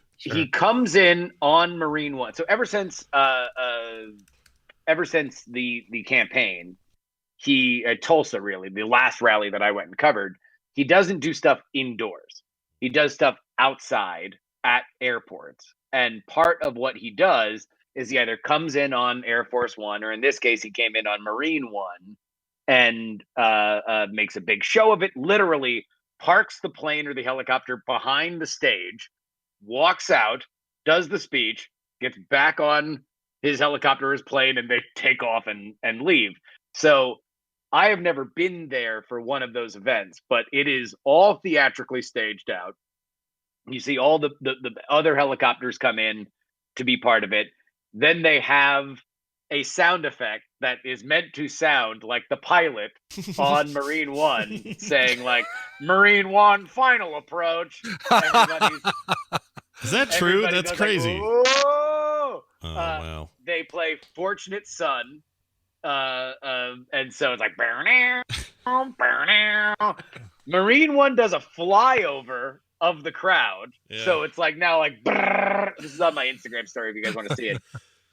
comes in on Marine One. So ever since the campaign, Tulsa, really, the last rally that I went and covered, he doesn't do stuff indoors. He does stuff outside at airports. And part of what he does is he either comes in on Air Force One, or in this case, he came in on Marine One, and makes a big show of it. Literally parks the plane or the helicopter behind the stage, walks out, does the speech, gets back on his helicopter, his plane, and they take off and leave. So I have never been there for one of those events, but it is all theatrically staged out. You see all the other helicopters come in to be part of it. Then they have a sound effect that is meant to sound like the pilot on Marine One saying, like, Marine One, final approach. Is that true? That's crazy. Like, whoa! Wow. They play Fortunate Son. And so it's like, Marine One does a flyover of the crowd. Yeah. So it's like now, like, this is on my Instagram story if you guys want to see it.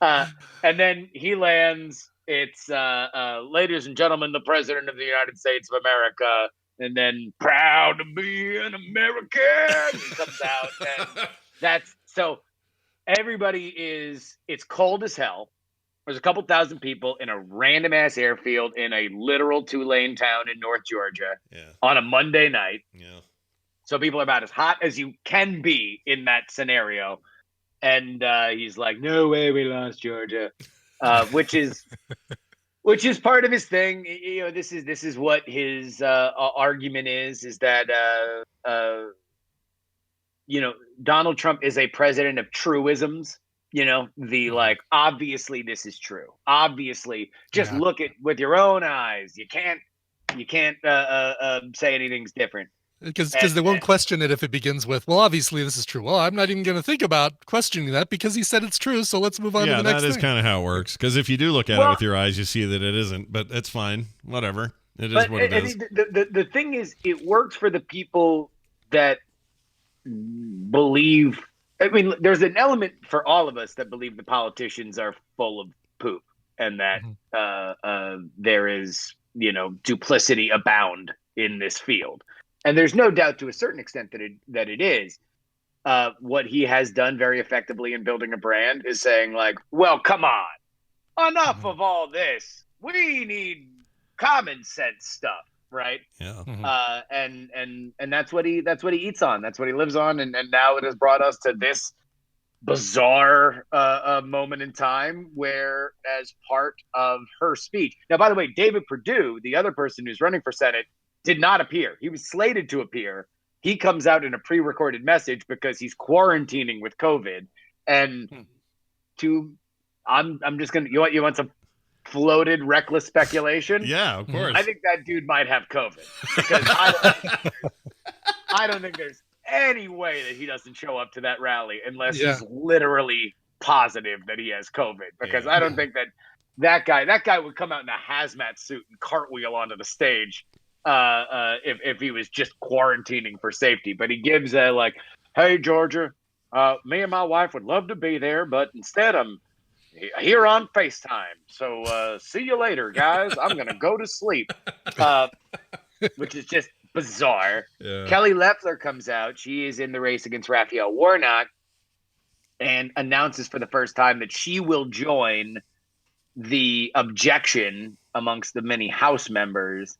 And then he lands. It's ladies and gentlemen, the President of the United States of America. And then, proud to be an American. He comes out. And that's so everybody is, it's cold as hell. There's a couple thousand people in a random ass airfield in a literal 2-lane town in North Georgia on a Monday night. Yeah. So people are about as hot as you can be in that scenario. And he's like, no way we lost Georgia, which is part of his thing. You know, this is what his argument is that, you know, Donald Trump is a president of truisms. You know, the like, obviously this is true. Obviously, just look at with your own eyes. You can't say anything's different. Because they won't question it if it begins with, well, obviously this is true. Well, I'm not even going to think about questioning that because he said it's true. So let's move on to the next thing. That is kind of how it works. Because if you do look at it with your eyes, you see that it isn't. But it's fine. Whatever. It is what it is. The thing is, it works for the people that believe. I mean, there's an element for all of us that believe the politicians are full of poop and that there is, you know, duplicity abound in this field. And there's no doubt to a certain extent that it is. What he has done very effectively in building a brand is saying, like, well, come on, enough of all this. We need common sense stuff, right? Yeah. And that's what he eats on. That's what he lives on. And now it has brought us to this bizarre moment in time where, as part of her speech. Now, by the way, David Perdue, the other person who's running for Senate, did not appear. He was slated to appear. He comes out in a pre-recorded message because he's quarantining with COVID. And I'm just gonna, you want some floated reckless speculation? Yeah, of course. I think that dude might have COVID because I don't think there's any way that he doesn't show up to that rally unless he's literally positive that he has COVID. Because I don't think that guy would come out in a hazmat suit and cartwheel onto the stage. If he was just quarantining for safety, but he gives a like, hey Georgia, me and my wife would love to be there, but instead I'm here on FaceTime. So see you later, guys. I'm gonna go to sleep, which is just bizarre. Yeah. Kelly Loeffler comes out. She is in the race against Raphael Warnock, and announces for the first time that she will join the objection amongst the many House members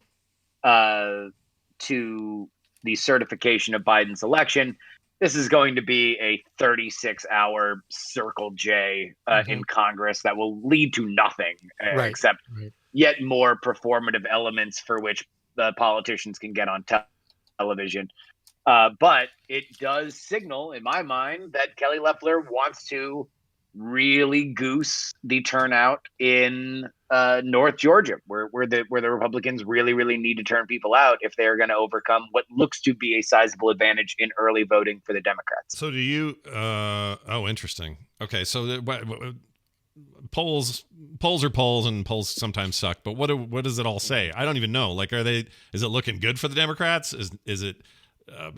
to the certification of Biden's election. This is going to be a 36-hour Circle J in Congress that will lead to nothing except yet more performative elements for which the politicians can get on television. But it does signal, in my mind, that Kelly Loeffler wants to really goose the turnout in North Georgia, where the Republicans really, really need to turn people out if they're going to overcome what looks to be a sizable advantage in early voting for the Democrats. So do you? Interesting. Okay, so polls are polls, and polls sometimes suck. But what does it all say? I don't even know. Like, is it looking good for the Democrats? Is it?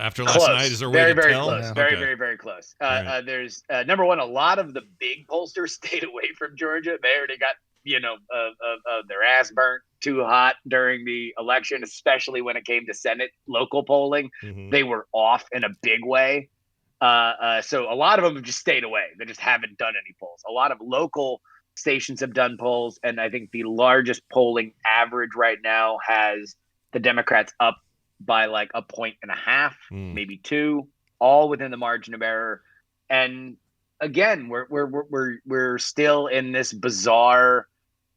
After last night, is there a way to tell? Close. Very, very close. There's number one, a lot of the big pollsters stayed away from Georgia. They already got, their ass burnt too hot during the election, especially when it came to Senate local polling. They were off in a big way. So a lot of them have just stayed away. They just haven't done any polls. A lot of local stations have done polls, and I think the largest polling average right now has the Democrats up by like 1.5 points, maybe 2, all within the margin of error. And again, we're still in this bizarre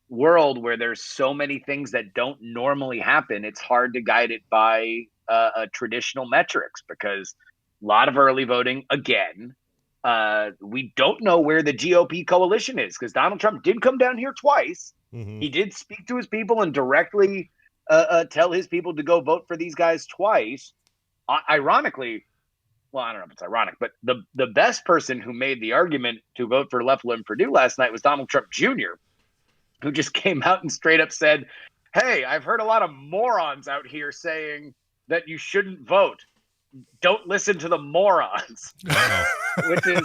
world where there's so many things that don't normally happen. It's hard to guide it by traditional metrics because a lot of early voting again. We don't know where the GOP coalition is because Donald Trump did come down here twice. He did speak to his people and directly tell his people to go vote for these guys twice. Ironically, well, I don't know if it's ironic, but the best person who made the argument to vote for Loeffler and Perdue last night was Donald Trump Jr., who just came out and straight up said, hey, I've heard a lot of morons out here saying that you shouldn't vote. Don't listen to the morons. Wow. Which is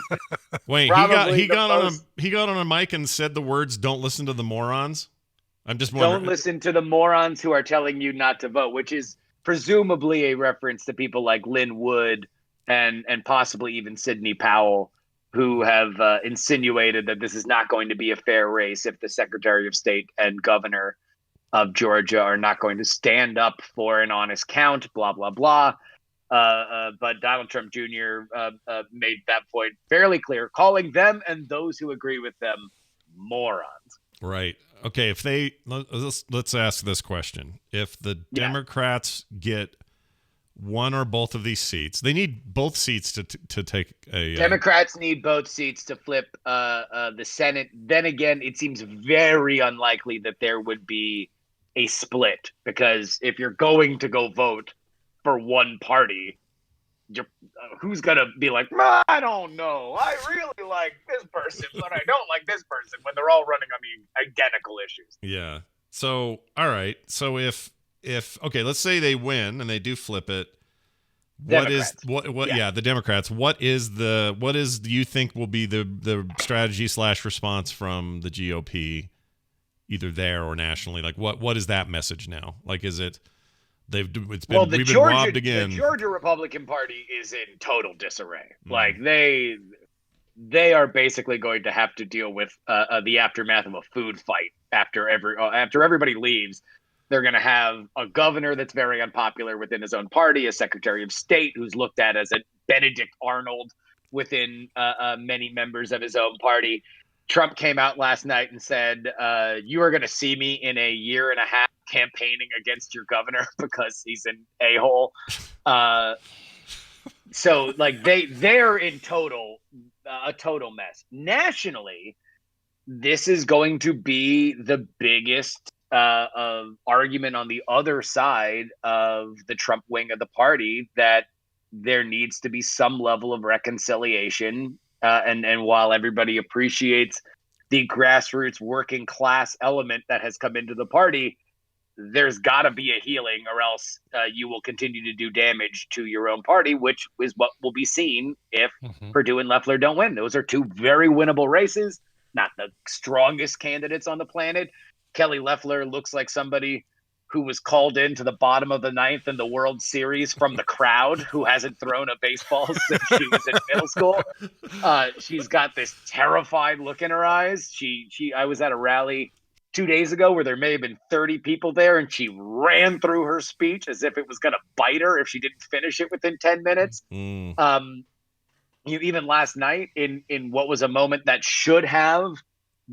wait, he got on a mic and said the words "Don't listen to the morons." I'm just wondering. Don't listen to the morons who are telling you not to vote, which is presumably a reference to people like Lynn Wood and possibly even Sidney Powell, who have insinuated that this is not going to be a fair race if the Secretary of State and Governor of Georgia are not going to stand up for an honest count. Blah blah blah. But Donald Trump Jr. Made that point fairly clear, calling them and those who agree with them morons. Right. Okay. If let's ask this question: if the Democrats get one or both of these seats, they need both seats to take a. Democrats need both seats to flip the Senate. Then again, it seems very unlikely that there would be a split because if you're going to go vote for one party, who's gonna be like, I don't know, I really like this person, but I don't like this person when they're all running on the identical issues. Yeah. So, all right. So if okay, let's say they win and they do flip it. Democrats. The Democrats. What do you think will be the strategy / response from the GOP, either there or nationally? Like what is that message now? Like, is it? We've been robbed again. The Georgia Republican Party is in total disarray. Like they are basically going to have to deal with the aftermath of a food fight after everybody leaves. They're going to have a governor that's very unpopular within his own party, a Secretary of State who's looked at as a Benedict Arnold within many members of his own party. Trump came out last night and said, you are going to see me in a year and a half campaigning against your governor because he's an a-hole. So like they're in a total mess. Nationally, this is going to be the biggest argument on the other side of the Trump wing of the party, that there needs to be some level of reconciliation. And while everybody appreciates the grassroots working class element that has come into the party, there's got to be a healing, or else you will continue to do damage to your own party, which is what will be seen if Perdue and Loeffler don't win. Those are two very winnable races, not the strongest candidates on the planet. Kelly Loeffler looks like somebody who was called into the bottom of the ninth in the World Series from the crowd, who hasn't thrown a baseball since she was in middle school. She's got this terrified look in her eyes. I was at a rally 2 days ago where there may have been 30 people there, and she ran through her speech as if it was going to bite her if she didn't finish it within 10 minutes. Even last night in what was a moment that should have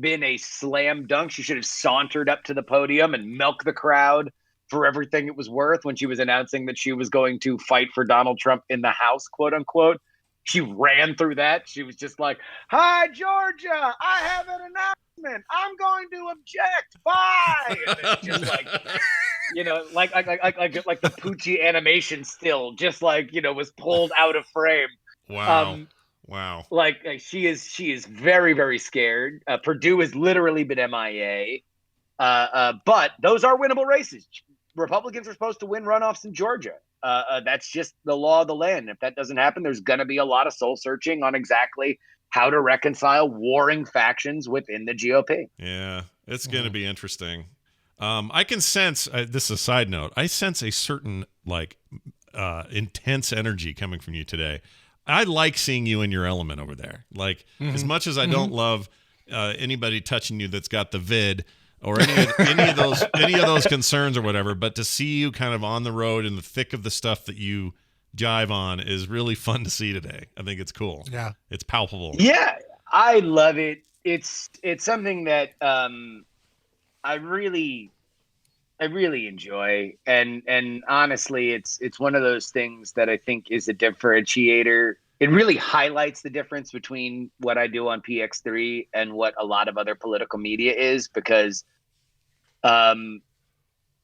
been a slam dunk, she should have sauntered up to the podium and milked the crowd for everything it was worth when she was announcing that she was going to fight for Donald Trump in the House, quote unquote. She ran through that. She was just like, "Hi, Georgia, I have an announcement. I'm going to object. Bye." And it's just like, like the Poochie animation still, just like, was pulled out of frame. Wow. Wow. Like she is very, very scared. Perdue has literally been MIA. But those are winnable races. Republicans are supposed to win runoffs in Georgia. That's just the law of the land. If that doesn't happen, there's going to be a lot of soul searching on exactly how to reconcile warring factions within the GOP. Yeah, it's going to be interesting. I can sense, this is a side note, I sense a certain intense energy coming from you today. I like seeing you in your element over there. Like as much as I don't love anybody touching you that's got the vid or any of those concerns or whatever, but to see you kind of on the road in the thick of the stuff that you jive on is really fun to see today. I think it's cool. Yeah, it's palpable. Yeah, I love it. It's something that I really enjoy, and honestly, it's one of those things that I think is a differentiator. It really highlights the difference between what I do on PX3 and what a lot of other political media is, because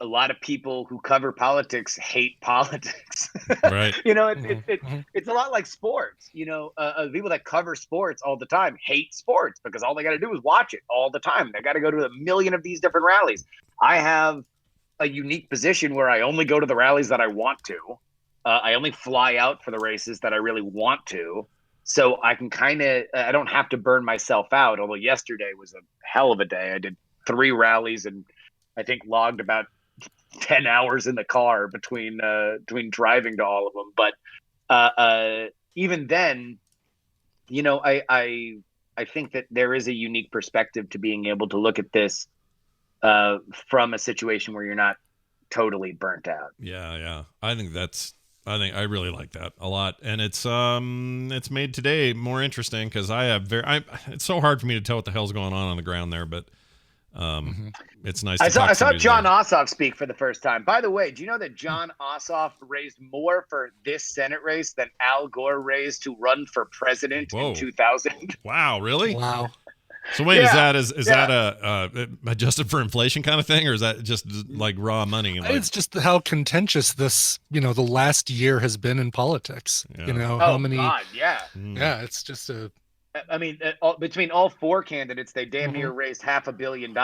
a lot of people who cover politics hate politics. Right. It's a lot like sports. People that cover sports all the time hate sports because all they got to do is watch it all the time. They got to go to a million of these different rallies. I have a unique position where I only go to the rallies that I want to. I only fly out for the races that I really want to. So I can I don't have to burn myself out. Although yesterday was a hell of a day. I did 3 rallies and I think logged about 10 hours in the car between driving to all of them. But even then, I think that there is a unique perspective to being able to look at this from a situation where you're not totally burnt out. Yeah. I really like that a lot, and it's made today more interesting because it's so hard for me to tell what the hell's going on the ground there, but it's nice. I saw John Ossoff speak for the first time. By the way, do you know that John Ossoff raised more for this Senate race than Al Gore raised to run for president in 2000? Wow, really? Wow. So wait, is that a adjusted for inflation kind of thing, or is that just like raw money? It's just how contentious this, the last year has been in politics. Yeah. How many? God, yeah. Yeah, it's just I mean, between all 4 candidates, they damn near raised $500 million.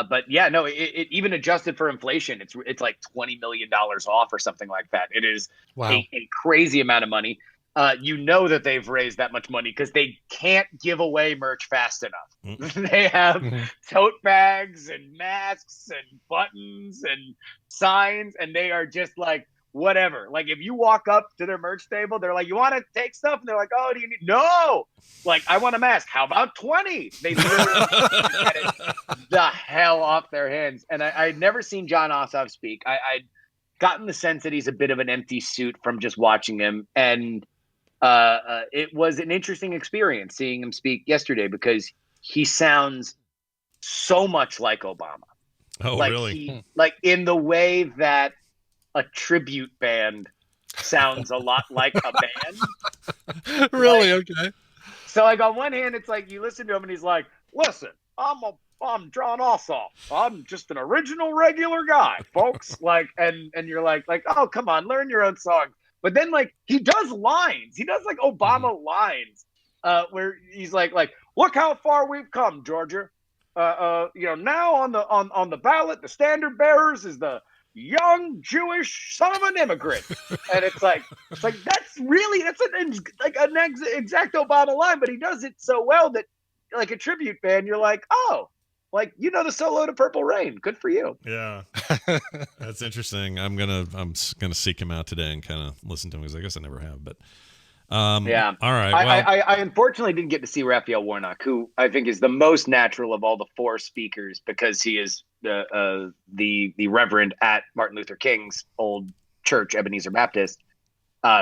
But yeah, no, it even adjusted for inflation, it's like $20 million off or something like that. It is a crazy amount of money. That they've raised that much money because they can't give away merch fast enough. They have tote bags and masks and buttons and signs, and they are just like, whatever. Like if you walk up to their merch table, they're like, "You want to take stuff?" And they're like, "Oh, do you need?" No. Like, I want a mask. How about 20? They literally get it the hell off their hands. And I'd never seen John Ossoff speak. I'd gotten the sense that he's a bit of an empty suit from just watching him. And it was an interesting experience seeing him speak yesterday because he sounds so much like Obama. Oh, really? Like in the way that a tribute band sounds a lot like a band. Really? Okay. So like on one hand, it's like you listen to him and he's like, "Listen, I'm John Ossoff. I'm just an original regular guy, folks." Like, and you're like, "Oh, come on, learn your own song." But then like he does lines. He does like Obama lines where he's like, "Look how far we've come, Georgia. Now on the ballot, the standard bearers is the young Jewish son of an immigrant." And it's like that's an exact Obama line, but he does it so well that like a tribute band, you're like, "Oh, like the solo to Purple Rain. Good for you." Yeah. That's interesting. I'm gonna seek him out today and kind of listen to him because I guess I never have. But yeah. All right. I unfortunately didn't get to see Raphael Warnock, who I think is the most natural of all the 4 speakers because he is the reverend at Martin Luther King's old church, Ebenezer Baptist.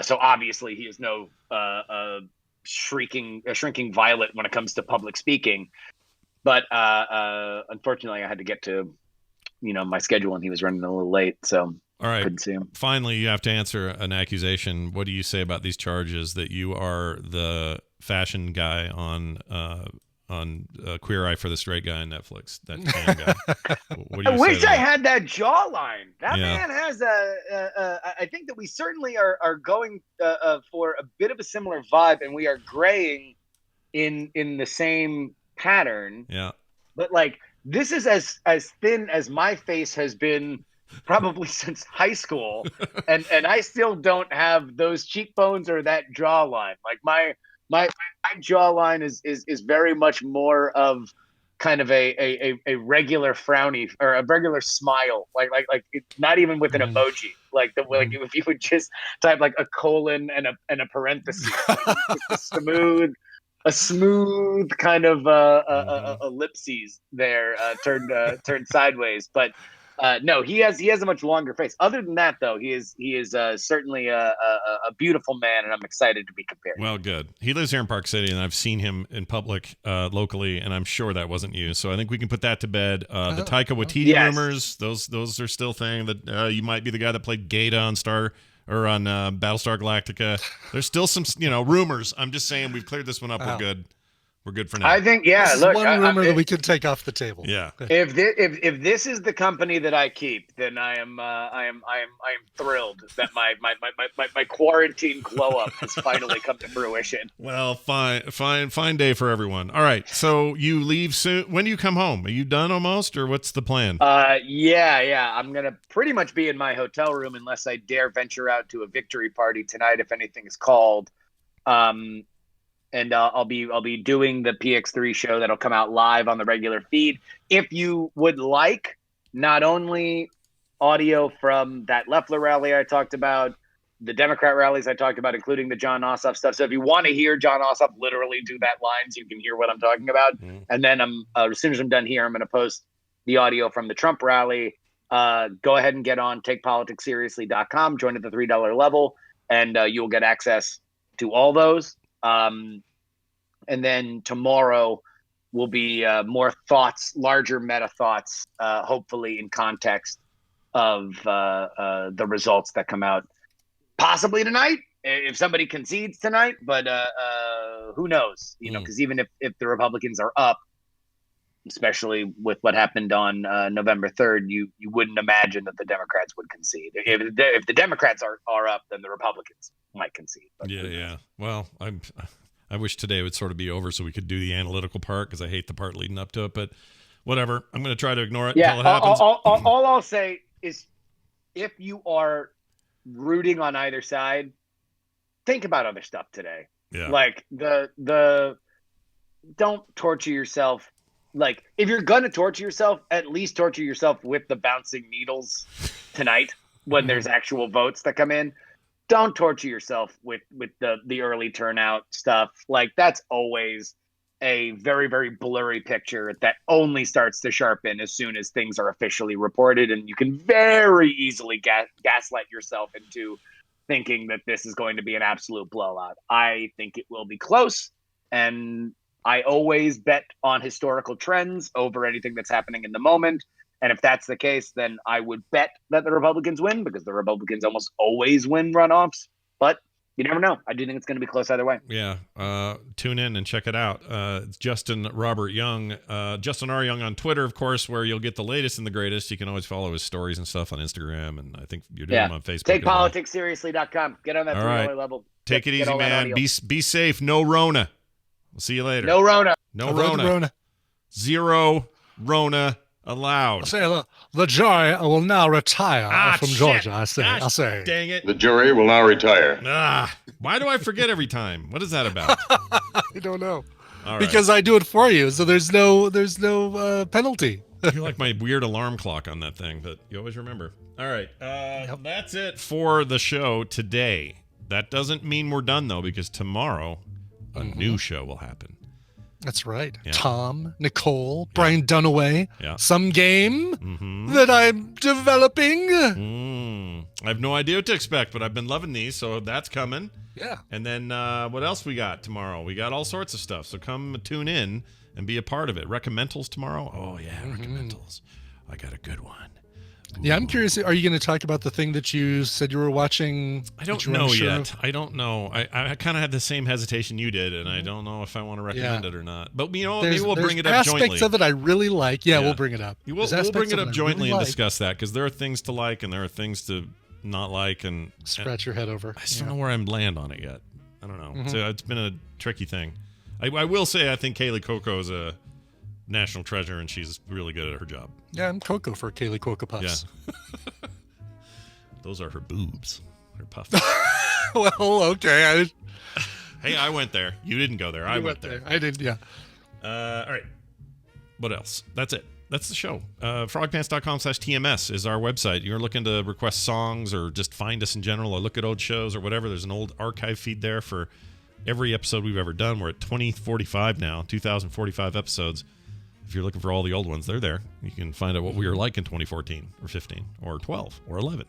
So obviously he is no shrinking violet when it comes to public speaking. But unfortunately, I had to get to, my schedule, and he was running a little late, so all right. Couldn't see him. Finally, you have to answer an accusation. What do you say about these charges that you are the fashion guy on Queer Eye for the Straight Guy on Netflix? That tan guy. What do you I wish say I to had that jawline. That man has I think that we certainly are going for a bit of a similar vibe, and we are graying in the same pattern. Yeah. But like this is as thin as my face has been probably since high school, and I still don't have those cheekbones or that jawline. Like my jawline is very much more of kind of a regular frowny or a regular smile, like not even with an emoji, like if you would just type like a colon and a parenthesis, like just a smooth kind of ellipses there, turned sideways, but. No, he has a much longer face. Other than that, though, he is certainly a beautiful man, and I'm excited to be compared. Well, good. He lives here in Park City, and I've seen him in public locally, and I'm sure that wasn't you. So I think we can put that to bed. The Taika Waititi rumors, those are still thing that you might be the guy that played Gata on Battlestar Galactica. There's still some rumors. I'm just saying we've cleared this one up. We're good for now. I think, This is one rumor that we can take off the table. Yeah. If this is the company that I keep, then I am thrilled that my quarantine glow up has finally come to fruition. Well, fine day for everyone. All right. So you leave soon. When do you come home? Are you done almost, or what's the plan? Yeah. I'm gonna pretty much be in my hotel room unless I dare venture out to a victory party tonight, if anything is called. And I'll be doing the PX3 show that'll come out live on the regular feed. If you would like, not only audio from that Loeffler rally I talked about, the Democrat rallies I talked about, including the John Ossoff stuff. So if you want to hear John Ossoff literally do that line, so you can hear what I'm talking about. And then as soon as I'm done here, I'm going to post the audio from the Trump rally. Go ahead and get on takepoliticsseriously.com, join at the $3 level, and you'll get access to all those. And then tomorrow will be more thoughts, larger meta thoughts, hopefully in context of the results that come out possibly tonight, if somebody concedes tonight. But who knows? Because even if the Republicans are up, especially with what happened on November 3rd, you wouldn't imagine that the Democrats would concede. If the Democrats are up, then the Republicans might concede. But Yeah. Well, I wish today would sort of be over so we could do the analytical part, because I hate the part leading up to it. But whatever, I'm going to try to ignore it until it happens. All I'll say is, if you are rooting on either side, think about other stuff today. Yeah. Like the don't torture yourself. Like, if you're going to torture yourself, at least torture yourself with the bouncing needles tonight when there's actual votes that come in. Don't torture yourself with the early turnout stuff. Like, that's always a very, very blurry picture that only starts to sharpen as soon as things are officially reported. And you can very easily gaslight yourself into thinking that this is going to be an absolute blowout. I think it will be close. And I always bet on historical trends over anything that's happening in the moment. And if that's the case, then I would bet that the Republicans win, because the Republicans almost always win runoffs. But you never know. I do think it's going to be close either way. Yeah. Tune in and check it out. It's Justin Robert Young, Justin R. Young on Twitter, of course, where you'll get the latest and the greatest. You can always follow his stories and stuff on Instagram. And I think you're doing them on Facebook. TakePoliticsSeriously.com. Get on that $3 level. Take it easy, man. Be safe. No Rona. We'll see you later. No Rona. No Rona. Zero Rona allowed. I say the jury will now retire from Georgia. I say. Dang it. The jury will now retire. Why do I forget every time? What is that about? I don't know. All right. Because I do it for you, so there's no penalty. You're like my weird alarm clock on that thing, but you always remember. All right. That's it for the show today. That doesn't mean we're done, though, because tomorrow a new show will happen. That's right. Yeah. Tom, Nicole, Brian Dunaway. Yeah. Some game that I'm developing. I have no idea what to expect, but I've been loving these, so that's coming. Yeah. And then what else we got tomorrow? We got all sorts of stuff, so come tune in and be a part of it. Recommendals tomorrow? Oh, yeah, recommendals. I got a good one. Yeah, I'm curious. Are you going to talk about the thing that you said you were watching? I don't know yet. I don't know. I kind of had the same hesitation you did, and I don't know if I want to recommend it or not. But, maybe we'll bring it up jointly. Aspects of it I really like. Yeah, we'll bring it up. We'll bring it up jointly and discuss that, because there are things to like and there are things to not like. And scratch your head over. I just don't know where I'm land on it yet. I don't know. So it's been a tricky thing. I will say I think Kaylee Cuoco is a national treasure, and she's really good at her job. Yeah, I'm Coco for Kaylee Cuoco Puffs. Yeah. Those are her boobs. Her puffs. Well, okay. Hey, I went there. You didn't go there. I went there. I did, yeah. All right. What else? That's it. That's the show. Frogpants.com/TMS is our website. You're looking to request songs or just find us in general or look at old shows or whatever. There's an old archive feed there for every episode we've ever done. We're at 2045 now, 2045 episodes. If you're looking for all the old ones, they're there. You can find out what we were like in 2014 or 15 or 12 or 11.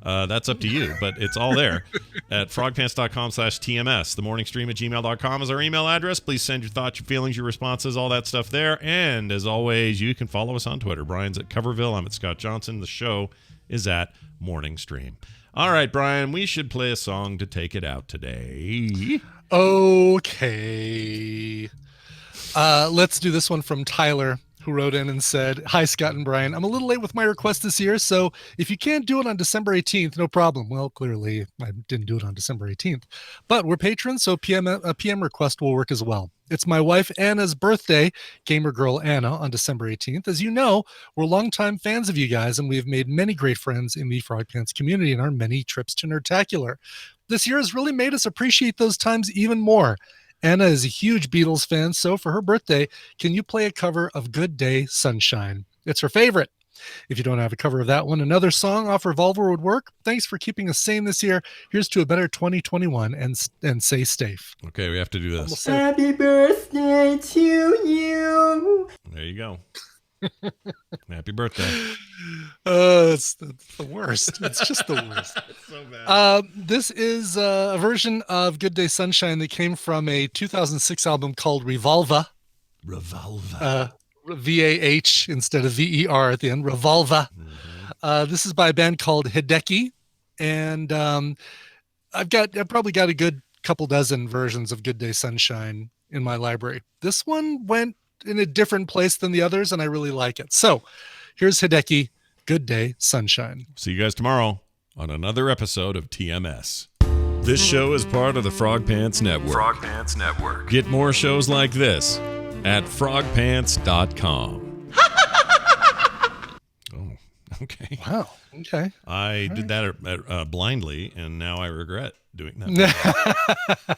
That's up to you, but it's all there at frogpants.com/TMS. The morning stream at gmail.com is our email address. Please send your thoughts, your feelings, your responses, all that stuff there. And as always, you can follow us on Twitter. Brian's at Coverville. I'm at Scott Johnson. The show is at Morning Stream. All right, Brian, we should play a song to take it out today. Okay. Let's do this one from Tyler, who wrote in and said, "Hi, Scott and Brian. I'm a little late with my request this year, so if you can't do it on December 18th, no problem." Well, clearly, I didn't do it on December 18th. But we're patrons, so a PM request will work as well. It's my wife Anna's birthday, gamer girl Anna, on December 18th. As you know, we're longtime fans of you guys, and we've made many great friends in the Frog Pants community in our many trips to Nerdtacular. This year has really made us appreciate those times even more. Anna is a huge Beatles fan, so for her birthday, can you play a cover of Good Day, Sunshine? It's her favorite. If you don't have a cover of that one, another song off Revolver would work. Thanks for keeping us sane this year. Here's to a better 2021 and stay safe. Okay, we have to do this. Happy birthday to you. There you go. Happy birthday. It's the worst. It's just the worst. It's so bad. This is a version of Good Day Sunshine that came from a 2006 album called Revolver. Revolver. VAH instead of VER at the end. Revolver. Mm-hmm. This is by a band called Hideki. And I've probably got a good couple dozen versions of Good Day Sunshine in my library. This one went in a different place than the others, and I really like it. So here's Hideki, Good Day Sunshine. See you guys tomorrow on another episode of TMS. This show is part of the Frog Pants Network. Frog Pants Network. Get more shows like this at frogpants.com. Oh, okay. Wow. Okay. I did that blindly, and now I regret doing that.